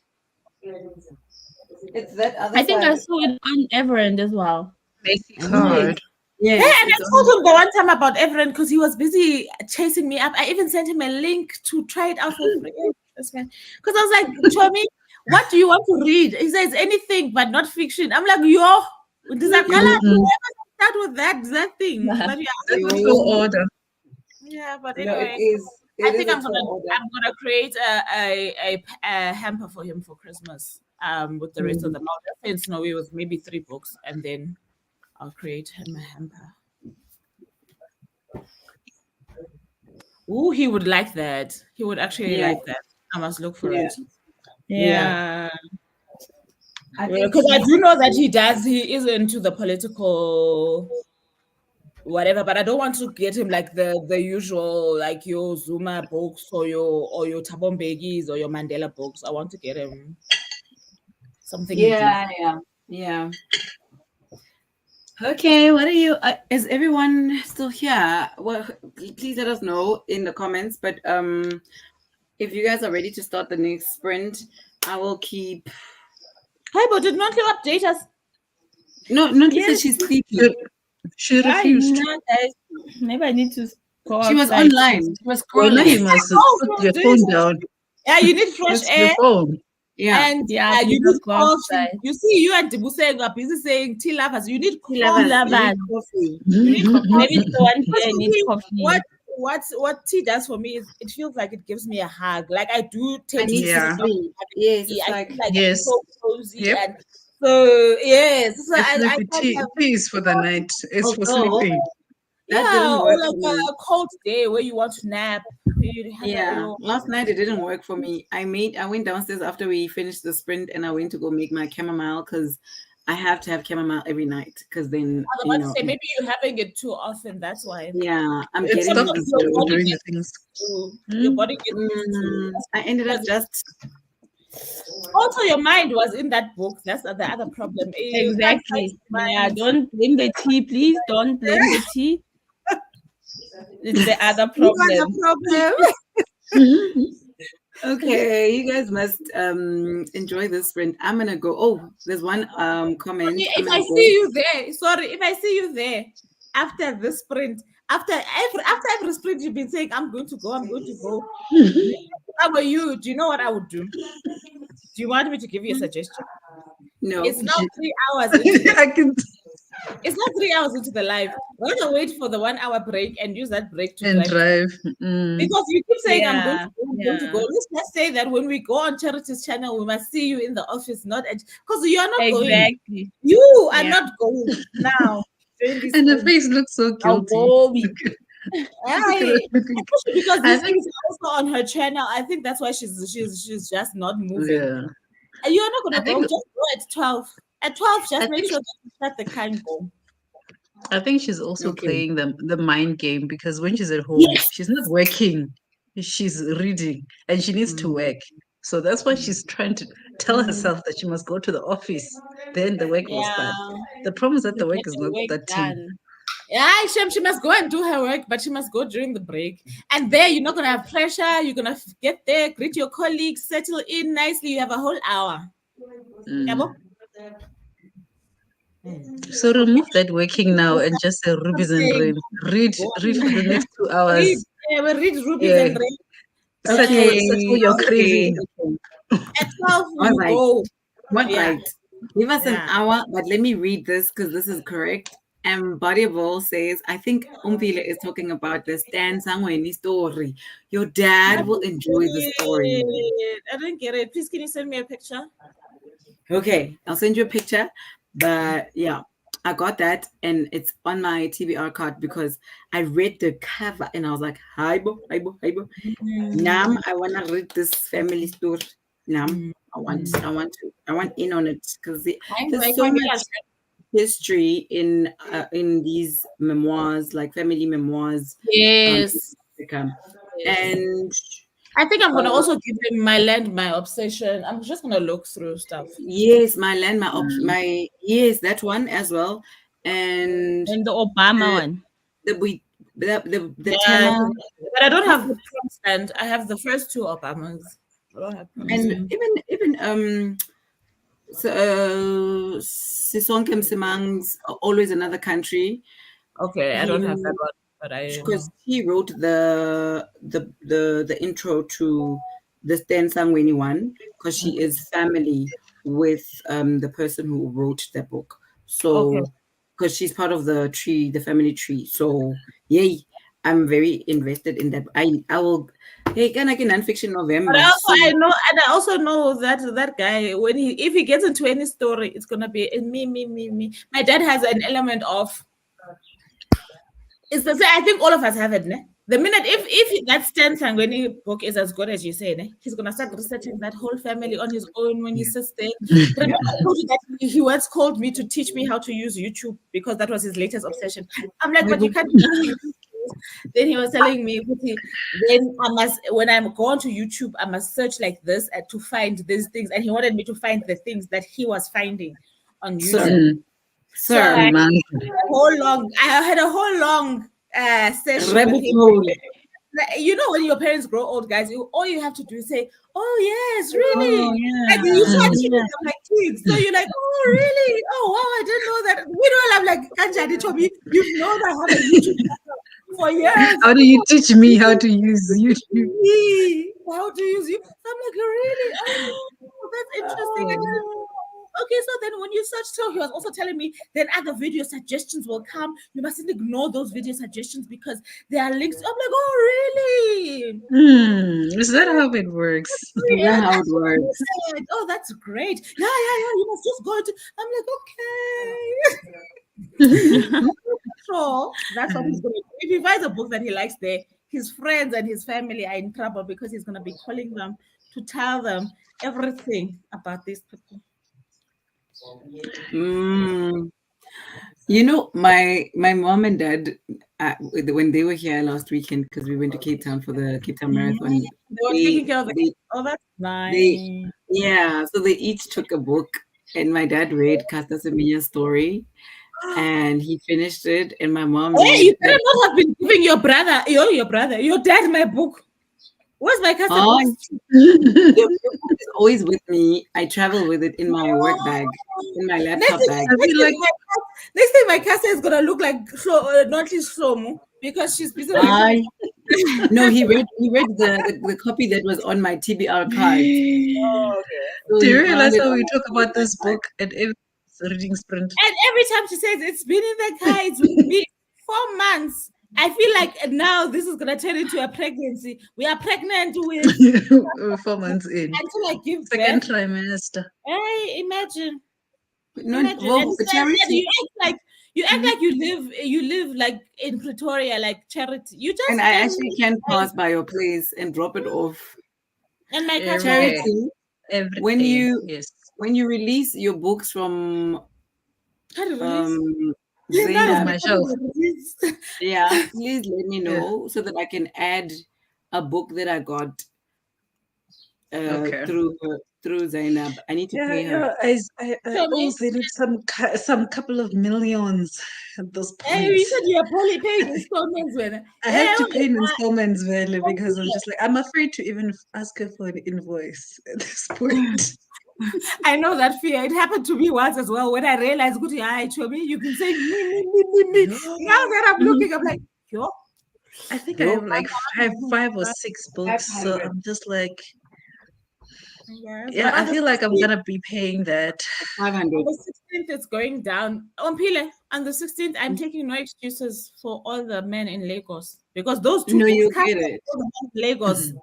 It's that other I think I side. saw it on Everend as well. Macy Yes, Card. Yeah, yes, and I it's told on. him the one time about Everett because he was busy chasing me up. I even sent him a link to try it out for free. This man, because I was like, Chomi, what do you want to read? He says anything but not fiction. I'm like, yo, does that color Mm-mm. start with that thing? But yeah, That's a Yo. tall order. yeah. But No, it anyway, is. I It is think a tall order. I'm gonna create a hamper for him for Christmas. With the rest of them, I'll just send Snowy with maybe 3 books, and then I'll create him a hamper. Ooh, he would like that. He would actually Yeah, like that. I must look for yeah, it. yeah. Yeah. I think Because I he. do know that he is into the political whatever, but I don't want to get him like the usual like your Zuma books or your Thabo Mbekis or your Mandela books. I want to get him something Yeah, different. yeah, yeah. Okay, what are you? Is everyone still here? Well, please let us know in the comments. But if you guys are ready to start the next sprint, I will keep. Hey, but did not you update us? No, not to say Yes, she's sleepy. She, she I refused. know, guys. Maybe I need to go She was outside. online. She was Well, now you scrolling. must Oh, put she was your doing phone something. down. Yeah, you need fresh That's your air. phone. Yeah. And Yeah, you we need must go coffee. outside. You see, you and Debuse are busy saying tea lovers. You need Tea Tea lovers, coffee. you need lovers. coffee. You need coffee. Maybe Mm-mm. the one Because day I for need me, coffee. what tea does for me is it feels like it gives me a hug. Like I do I tend to need to sit Yeah. down sleep. and have a Yes, tea. it's I feel like like I'm Yes. so cozy Yep. and so yes. So I Definitely can't tea. have Tea is for the night. It's for although sleeping. that yeah, didn't or work like for me. a cold day where you want to nap. You have a Yeah, little last night it didn't work for me. I went downstairs after we finished the sprint and I went to go make my chamomile because I have to have chamomile every night because then, I was you about to know, say maybe you're having it too often. That's why. yeah, I'm It getting stops used you Your body to doing the gets things. your Mm. body gets used to I ended up because just also your mind was in that book. That's the other problem. You can't fight Exactly. your Yeah, mind. don't blame the tea, please. Don't blame the tea. It's the other You are the problem. problem. okay. You guys must enjoy this sprint. I'm gonna go. Oh, there's one comment. I'm If gonna I go. see you there, sorry, if I see you there after this sprint, after every sprint, you've been saying, I'm going to go, I'm going to go. If I were you, do you know what I would do? Do you want me to give you a suggestion? No. It's now 3 hours into the I can it's not 3 hours into the live. Rather wait for the 1 hour break and use that break to and drive to drive. Mm. because you keep saying I'm going to Yeah, go, I'm going to go. yeah. Let's just say that when we go on Charity's channel, we must see you in the office, not at because you are not going. Exactly. You are Yeah. not going now during this And the sprint. face looks so I'll guilty. go. Look at it. Especially because I this think, is also on her channel. I think that's why she's just not moving. yeah. And you're not I gonna go. think, Just go at 12. At 12, I just make think, sure that you start the car and go. I think she's also Okay. playing the mind game because when she's at home, Yes. she's not working. She's reading and she needs to work. So that's why she's trying to tell herself that she must go to the office. Then the work will Yeah. start. The problem is that To the work get is the not work that team. done. Yeah, she must go and do her work, but she must go during the break. And there, you're not gonna have pressure. You're gonna get there, greet your colleagues, settle in nicely. You have a whole hour. Yeah, Mm. bo? So remove that working now and just say I'm rubies and saying, rain. Read, go read for the next 2 read. hours. Yeah, we read rubies Yeah. and rain. Settle, Okay. settle your Okay. craving. Okay. At 12, All you right. go. What Yeah, right? Give us an yeah. hour, but let me read this because this is correct. And Bodyable says, I think Umpile is talking about the Stan Sangweni story. Your I dad will didn't enjoy the get story. it. I didn't get it. Please, can you send me a picture? Okay, I'll send you a picture. But yeah, I got that and it's on my TBR card because I read the cover and I was like, Haibo, Haibo, Haibo. Nam, Mm, I wanna read this family story. Nam, mm, I mm. want to, I want in on it because I there's like so my much girls. history in these memoirs, like family memoirs, in Yes. Africa. Yes. And I think I'm uh, gonna also give him my land, my obsession. I'm just gonna look through stuff. yes, my land, my yes, that one as well, and And the Obama the one. the we the Yeah, Tema, but I don't what's have the, Trump's land. I have the first two Obamas. I don't have Trump's and land. Mm. even so, Sisonke Msimang's Always Another Country. Okay, I don't He have that one, but I because know. he wrote the intro to the Stan Sangweni one because she Okay. is family with the person who wrote the book. Okay. So because she's part of the tree, the family tree. So yay, I'm very invested in that. I will. Hey, can I get nonfiction But November? also So I know, and I also know that that guy, when he if he gets into any story, it's gonna be me, me, me, me. My dad has an element of it's the same. I think all of us have it. Ne? The minute if that Stan Sangweni book is as good as you say, ne? He's gonna start researching that whole family on his own when he sits there. Remember, I told you that he once called me to teach me how to use YouTube because that was his latest obsession. I'm like, but you can't. Then he was telling me, "Kuti, then I must when I'm going to YouTube, I must search like this to find these things. And he wanted me to find the things that he was finding on sir, YouTube. Mm. So I sir, had My. I had a whole long session with rabbit him. hole. Like, you know, when your parents grow old, guys, all you have to do is say, "Oh yes, Oh really." Like you yeah. start Mm. treating Yeah. them like kids. So you're like, "Oh really? Oh wow, I didn't know that." Meanwhile, I'm like, "Kanjani told me you've known I have a YouTube channel for years. How do you teach me how to use YouTube? Me, how to use you?" I'm like, "Really? Oh, that's interesting. I didn't know." Okay, so then when you search, so he was also telling me then other video suggestions will come. You mustn't ignore those video suggestions because there are links. I'm like, "Oh, really?" Is that how it works? Is that how it That's what he works? said. Oh, that's great. Yeah, yeah, yeah. You must just go to. I'm like, okay. So that's what he's going to do. If he finds a book that he likes there, his friends and his family are in trouble because he's going to be calling them to tell them everything about these people. Mm. You know, my mom and dad, when they were here last weekend, because we went to Cape Town for the Cape Town Mhm. Marathon, They were taking they care of the they kids. Oh, that's they nice. yeah, so they each took a book, and my dad read Caster Semenya's story, and he finished it, and my mom Hey, you read better that. not have been giving your brother, your dad my book. Where's my cousin Oh, books? the book is always with me. I travel with it in my work bag, in my Next laptop thing, bag. I next feel thing like my cat, next thing my cat is gonna look like not his Shlomo because she's busy reading it. I no, he read the copy that was on my TBR card. Oh, okay. So do you he realize found it how on we my talk about TBR this card. book and every reading sprint? And every time she says it's been in the car, it's with me 4 months. I feel like now this is gonna turn into a pregnancy. We are pregnant with 4 months in. until I give Second birth. trimester. Hey, imagine. No, Imagine, and well, charity, you act like you live like in Pretoria, like charity. You and just I don't actually live can like pass by your place and drop it off. and my Every cousin. day. Charity, Every when day. you Yes. when you release your books from Can't release. um Now it's From Zainab, my shelf. becoming a release. yeah, please let me Yeah. know so that I can add a book that I got Okay. through Zainab. I need to Yeah, pay her. yeah. I Tell me, also need some couple of millions at this hey, point. you said you are probably paying installments when I have hey, to pay in installments, Vele, because I'm just like I'm afraid to even ask her for an invoice at this point. I know that fear. It happened to me once as well when I realized, good, I told me you've been saying me. Now that I'm Mhm. looking, I'm like, yo, I think I Yo, have like five or six books, so 500, I'm just like, yes. yeah, But I on the feel like I'm 16th, gonna be paying that. 500. it's going down. On Pile, on the 16th, I'm taking no excuses for all the men in Lagos because those two No, books you can't get help it. all the men in Lagos.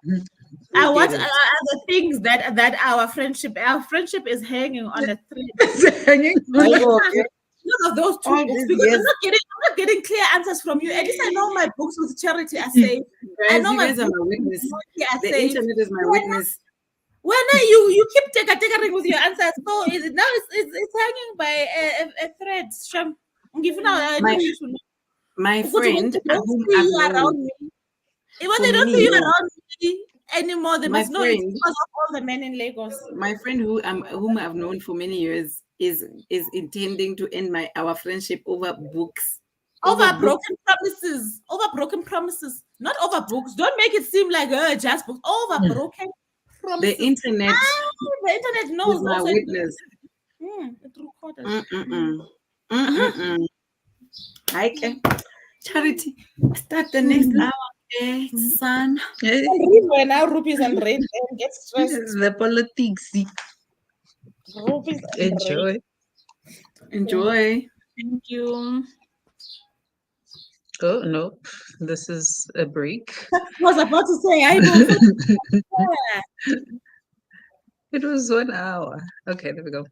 You What get are it. the things that our friendship is hanging on a thread? It's hanging I on a go, thread. None of those two all books these because years, I'm not getting clear answers from you. At least I know my books with charity are safe. I guys, know you my guys are books my with witness. Monkey are The safe. internet is my witness. When you keep taking with your answers, so now it's hanging by a thread. Shem. Give now I My need you to know. my Because when friend they don't whom see I've you known around me, when for they don't many see you years, around me anymore, they my must know it's friend, because of all the men in Lagos. whom I've known for many years is intending to end our friendship over books. Over Over books. broken promises. Over broken promises. Not over books. Don't make it seem like just books. Over broken The promises. internet The internet is knows my also. witness. It recorded. Mm-mm-mm. Uh-huh. Mm-mm-mm. Okay. Charity, start the next Mhm. hour. Okay, son. Eh, And read when now rupees and rate and get stressed. The politics. Rupees and rate. Enjoy. Enjoy. Thank you. Oh, no. This is a break. I was about to say, I will. It was 1 hour. Okay, there we go.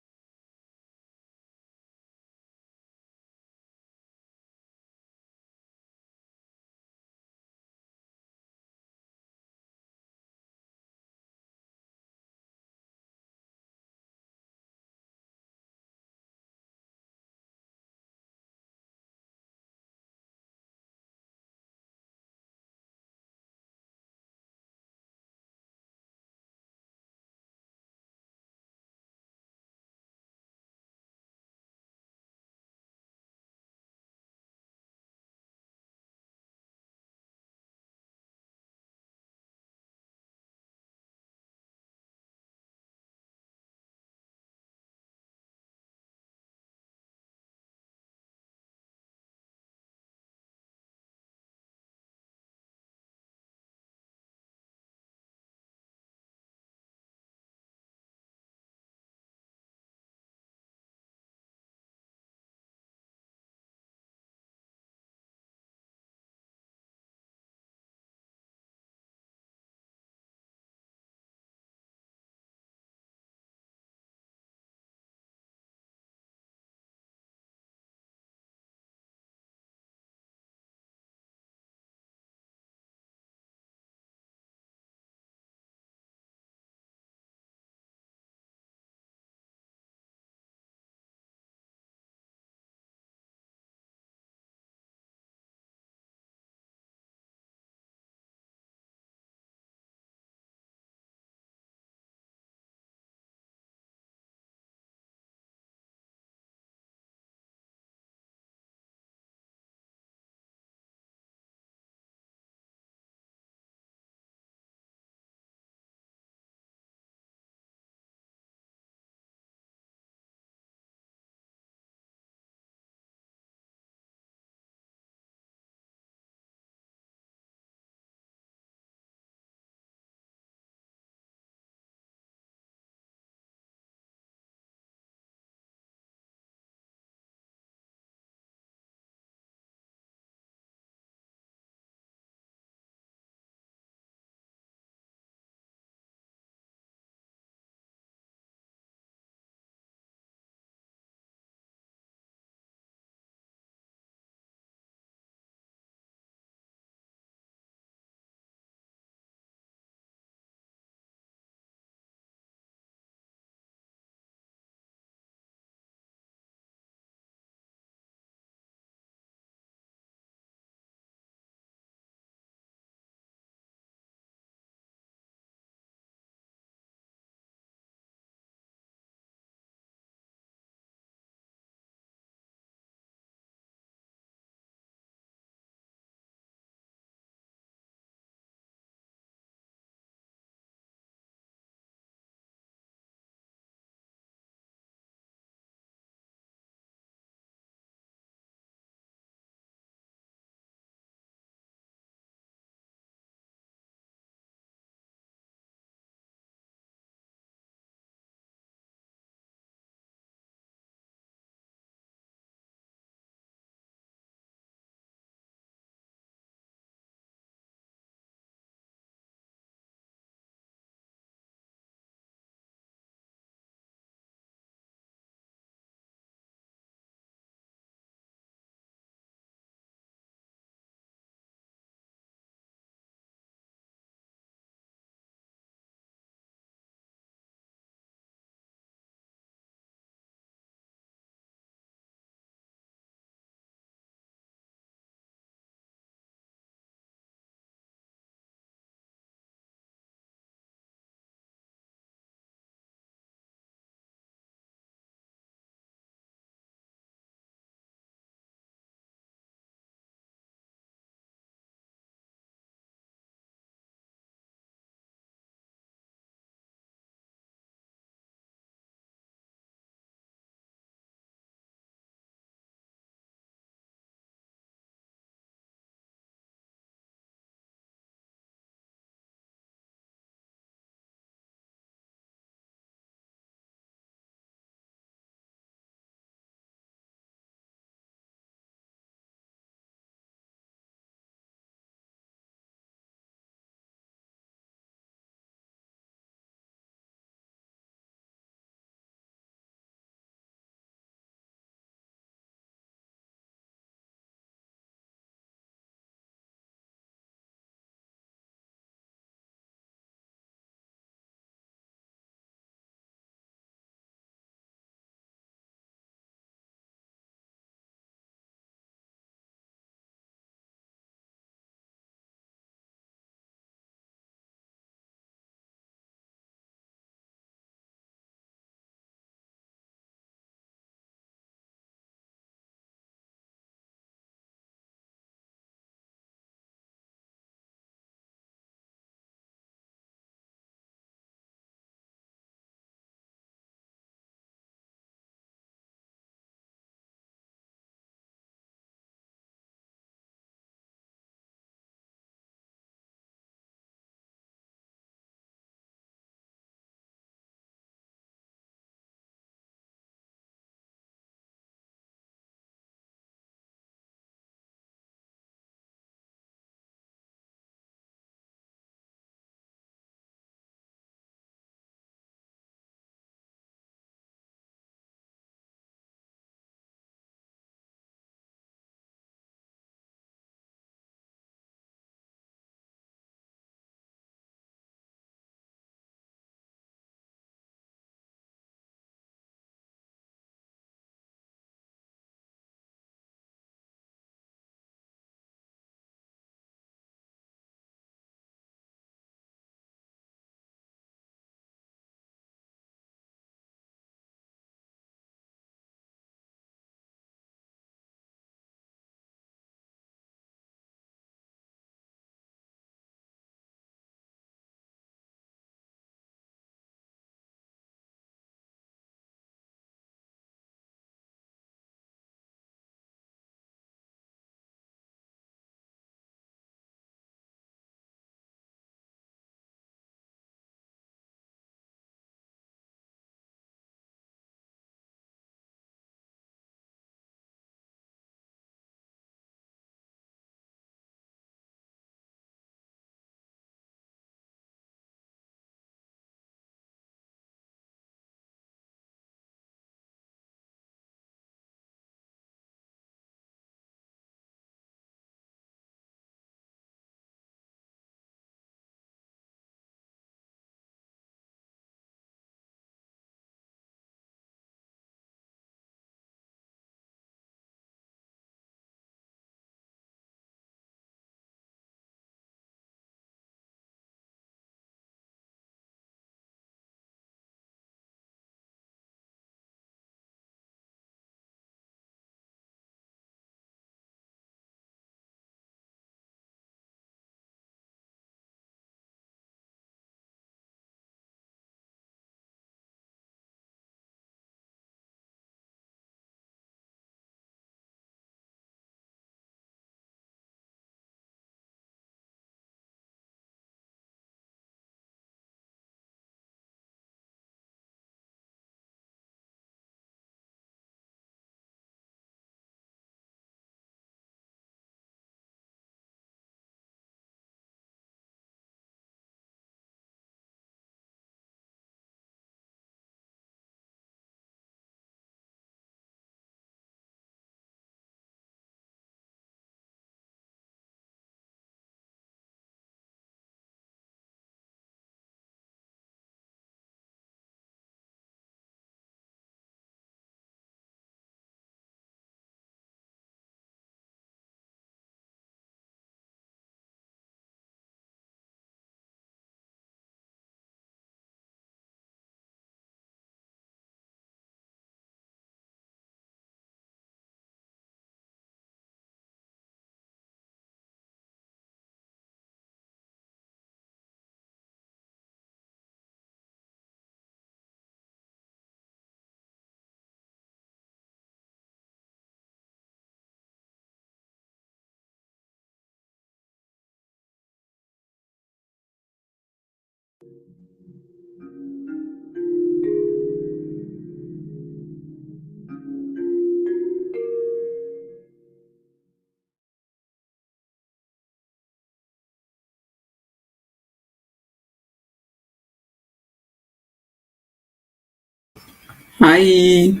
Hi.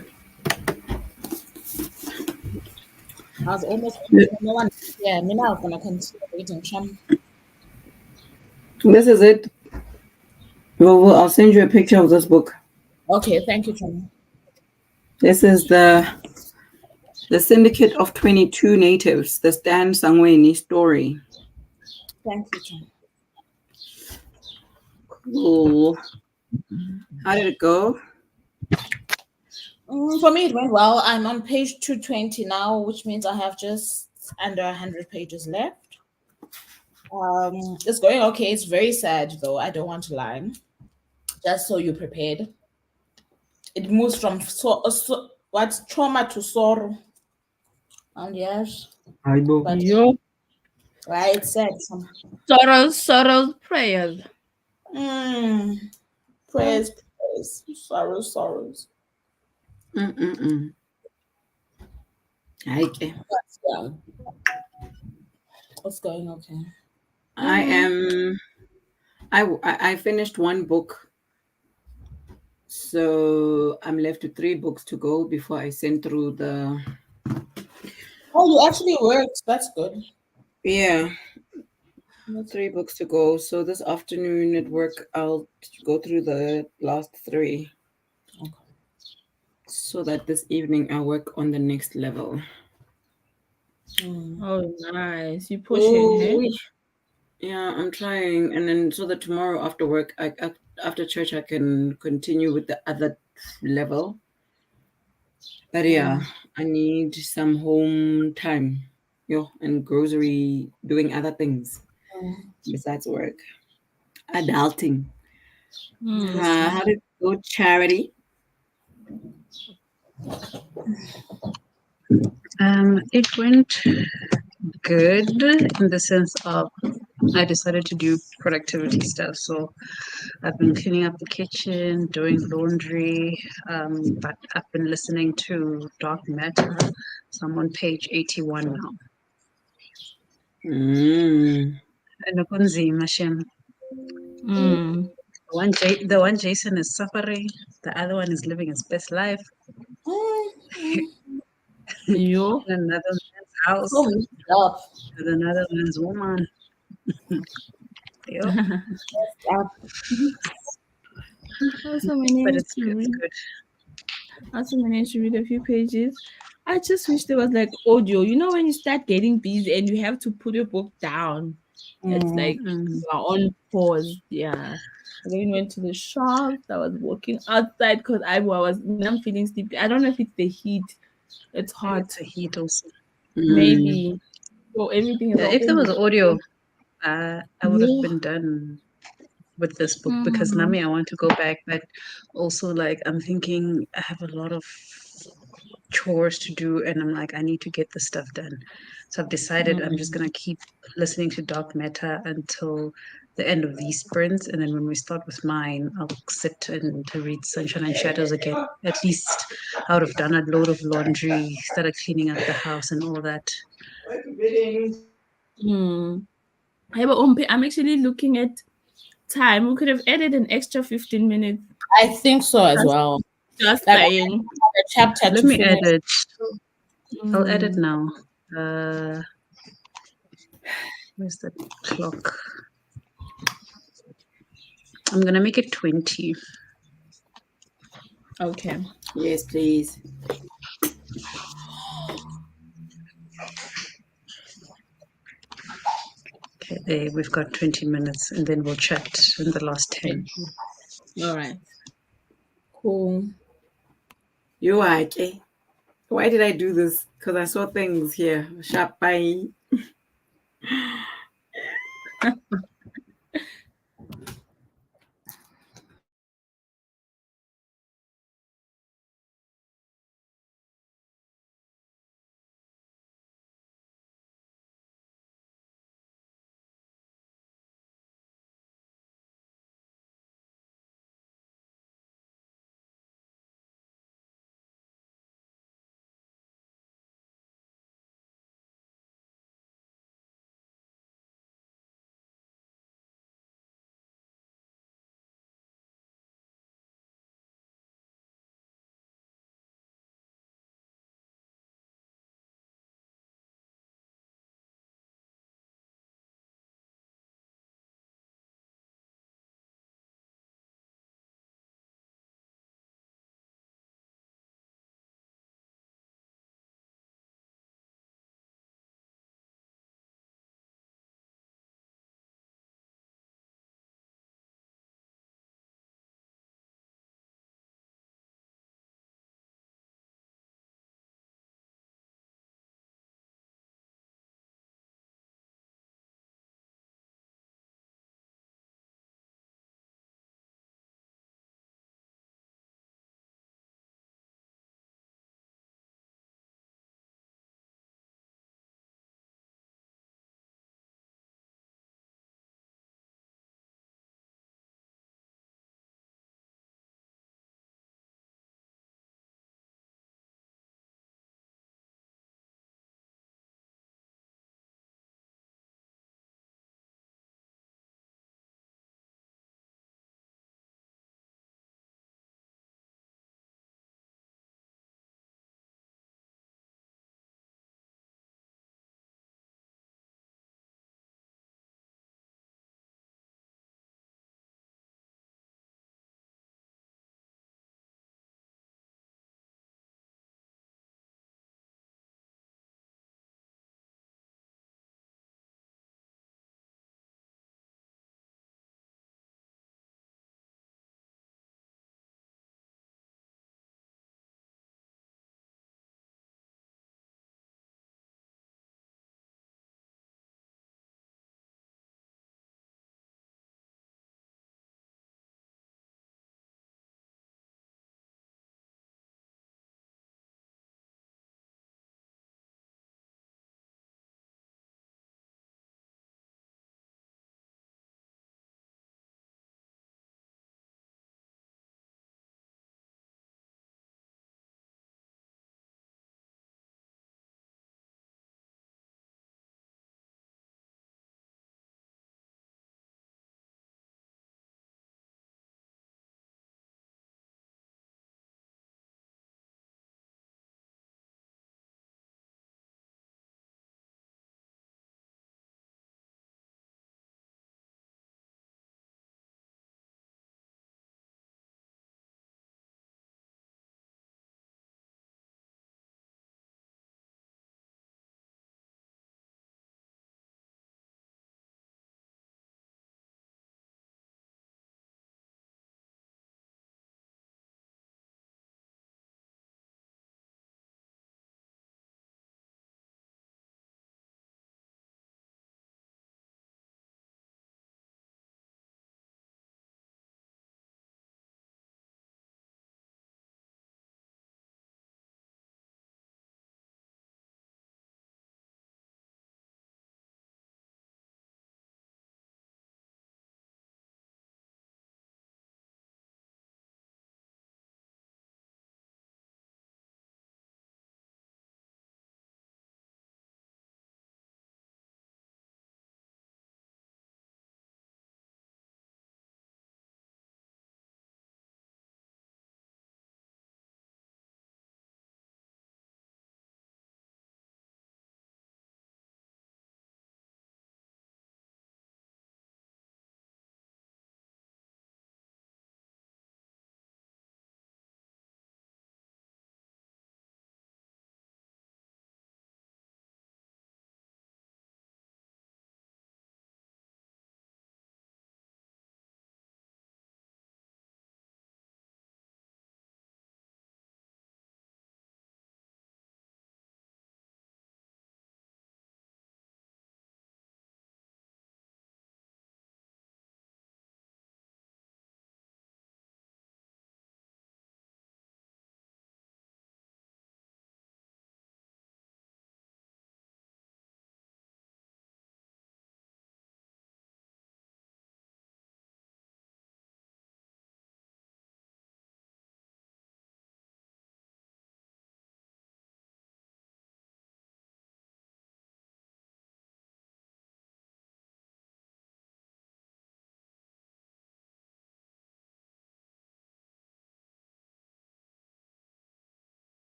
I was almost no one. Yeah, me now gonna continue reading. Chum. This is it. I'll send you a picture of this book. Okay, thank you, Chum. This is the Syndicate of 22 Natives, the Stan Sangweni story. Thank you, Chum. Cool. How did it go? For me, it went well. I'm on page 220 now, which means I have just under 100 pages left. It's going okay. It's very sad, though. I don't want to lie. Just so you're prepared. It moves from what's trauma to sorrow. And yes, Aibo. but Yo. right, it's sad. Sorrows, prayers. Mm, prayers, prayers, sorrows, sorrows. Mm-mm-mm. Okay. But yeah, it's going okay. I Mm. am. I finished one book, so I'm left with 3 books to go before I send through the. Oh, you actually worked. That's good. Yeah, That's 3 books to go. So this afternoon at work, I'll go through the last 3, okay. so that this evening I work on the next level. Mm. Oh, nice. You pushing, hey? Oh, yeah, I'm trying, and then so that tomorrow after work, after church, I can continue with the other level. But yeah, Mm. I need some home time, and grocery, doing other things Mm. besides work. Adulting. Yes. Hmm. How did it go, Charity? It went good in the sense of I decided to do productivity stuff. So I've been cleaning up the kitchen, doing laundry, but I've been listening to Dark Matter. So I'm on page 81 now. Mm. And Okunzima, Shem. Hmm. The one Jason is suffering, the other one is living his best life Mm. Mm. in Yo. another man's house So messed up. with another man's woman. Yep. Up. Also But managed to it's read. good. Also managed to read a few pages. I just wish there was like audio. You know when you start getting busy and you have to put your book down. It's Mm. like Mm. you are on pause. Yeah. I then went to the shops. I was walking outside because I was I'm feeling sleepy. I don't know if it's the heat. It's Maybe hot. it's a heat also. Mm. Maybe. So everything is Yeah, if there open. was audio, I would have Yeah. been done with this book because Mm. Nami, I want to go back, but also like I'm thinking I have a lot of chores to do, and I'm like, I need to get this stuff done. So I've decided I'm just Mm. gonna keep listening to Dark Matter until the end of these sprints, and then when we start with mine, I'll sit and to read Sunshine and Shadows again. At least I would have done a load of laundry, started cleaning up the house and all that. Mm. Hey, but I'm actually looking at time. We could have added an extra 15 minutes. I think so as Just, well. just Like I saying. have a chapter Let to me finish. edit. I'll edit Mm. now. Uh, where's the clock? I'm gonna make it 20. Okay. Yes, please. Okay, there we've got 20 minutes, and then we'll chat in the last 10. Thank you. All right. Cool. You are okay. Why did I do this? Because I saw things here. Sharp. Bye.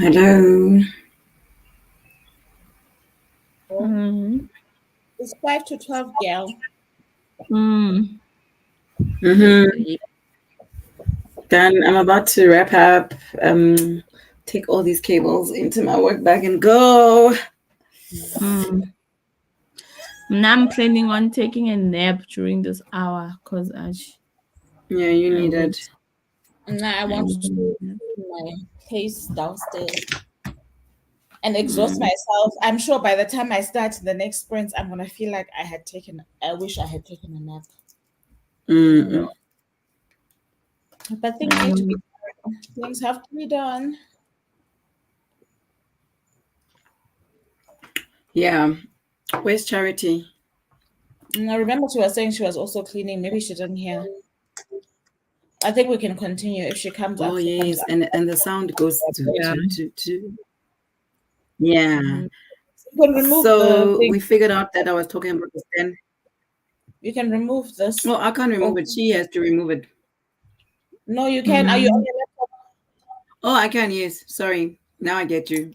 Hello. Mm. It's 5 to 12, gal. Mm. Mm-hmm. Done. I'm about to wrap up. Take all these cables into my work bag and go. Mm. Now I'm planning on taking a nap during this hour because Yeah, you I need would. it. Now I I want to would. clean my place downstairs and exhaust Mm. myself. I'm sure by the time I start the next sprint, I'm gonna feel like I wish I had taken a nap. Oh Mm-mm. well. But things need to be things have to be done. Yeah. Where's Charity? I remember she was saying she was also cleaning. Maybe she didn't hear. I think we can continue. If she comes Oh up, she comes yes, up. and the sound goes Yeah. to. Yeah. Mhm. You can remove the So thing. we figured out that I was talking about the stand. You can remove this. Oh, I can't remove Oh, it. She has to remove it. no, you can. Are you on Mm. your Oh, I can. Yes. Sorry. Now I get you.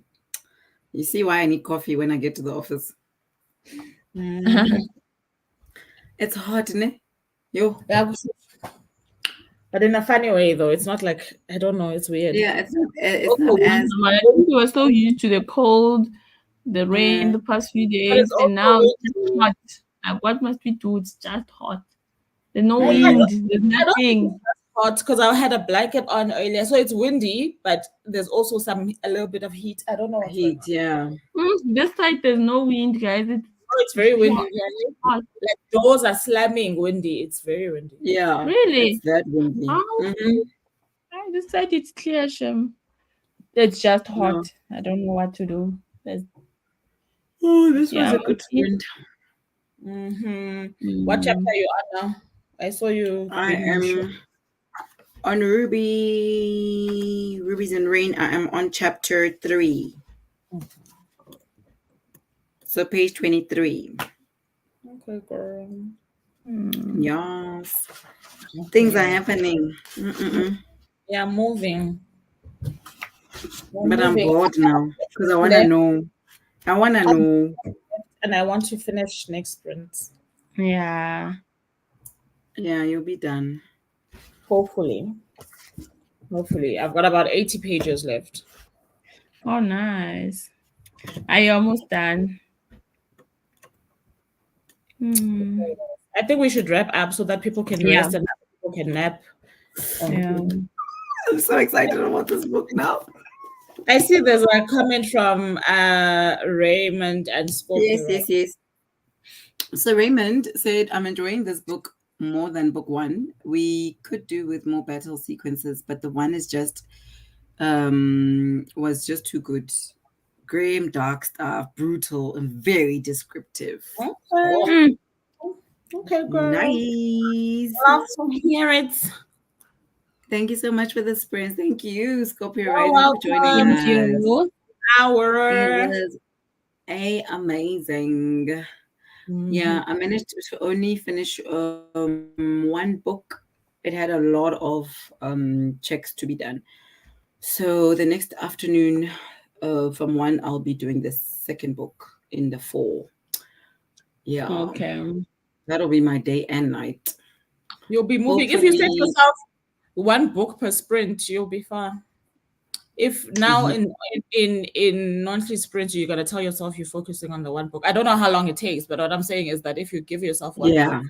You see why I need coffee when I get to the office. laptop? It's hot, ne? Yo. Yeah, but in a funny way, though. It's not like I don't know. It's weird. Yeah, it's Also not wind, as But I think we were so used to the cold, the rain mm, the past few but it's days, and also now it's just windy. hot. Like, what must we do? It's just hot. There's no Yeah, mm, wind. There's I don't think it's nothing. that hot because I had a blanket on earlier, so it's windy, but there's also a little bit of heat. I don't know what's going heat. on. Yeah. This side there's no wind, guys. Oh, it's It's very too windy. hot. Yeah. Hot. Like doors are slamming, windy. It's very windy. Yeah. It's Really? that windy. Oh, Mm-hmm. this side it's clear, Shem. It's just hot. No. I don't know what to do. Oh, this was Yeah, a good sprint. Mm-hmm. What chapter mm, are you on now? I saw you I being short. am on Rubies and Rain. I am on chapter 3. So page 23. Okay, girl. mm. Yes. Things are Okay. happening. Mm-mm-mm. Yeah, moving. We're But I'm moving. bored now because I want to Left know. I want to know. and I want to finish next sprint. Yeah. Yeah, you'll be done. Hopefully. Hopefully. I've got about 80 pages left. Oh, nice. Are you almost done? Hmm. I think we should wrap up so that people can Yeah. rest and other people can nap. Yeah. I'm so excited about this book now. I see there's a comment from Raymond and Yes, Scorpio, right? yes, yes. So Raymond said, I'm enjoying this book more than book 1. We could do with more battle sequences, but the one is just was just too good. Grim, dark stuff, brutal, and very descriptive. Okay. Mm. Okay, girl. Nice. Love to hear it. Thank you so much for the sprint. Thank you, Scorpio You're Rising, for joining Thank welcome. us. you. It hour. was amazing. Mhm. Yeah, I managed to only finish one book. It had a lot of checks to be done. So the next afternoon, from one, I'll be doing the second book in the fall. Yeah, Okay. that'll be my day and night. You'll be moving. If you set Hopefully, yourself one book per sprint, you'll be fine. If now ye- in monthly sprints you're gonna tell yourself you're focusing on the one book. I don't know how long it takes, but what I'm saying is that if you give yourself one book yeah.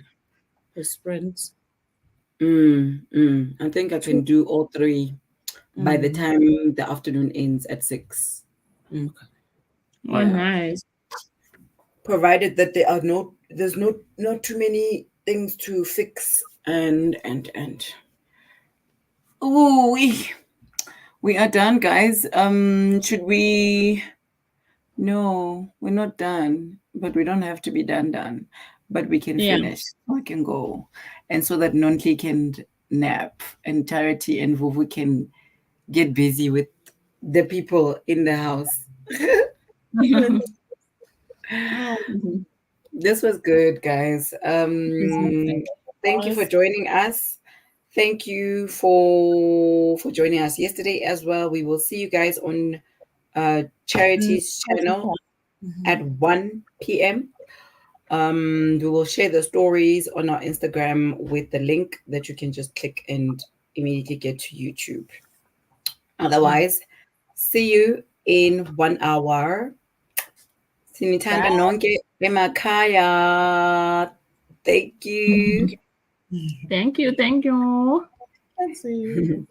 per sprint, I think I can two. do all three by the Mm, time the afternoon ends at 6. okay. Oh, Yeah. nice. Provided that there are there's not too many things to fix and oh we are done, guys. Should we? No, we're not done, but we don't have to be done. But we can Yeah. finish. We can go, and so that Nontli can nap, and Charity and Vuvu can get busy with the people in the house. Oh, Mhm. This was good, guys. Thank you for pause. joining us. Thank you for joining us yesterday as well. We will see you guys on Mm, Charity's channel mhm. at 1 p.m. We will share the stories on our Instagram with the link that you can just click and immediately get to YouTube. Otherwise, see you in 1 hour. Sinithanda Bye. nonke emakhaya. Thank you. Thank you. Thank you. Let's see.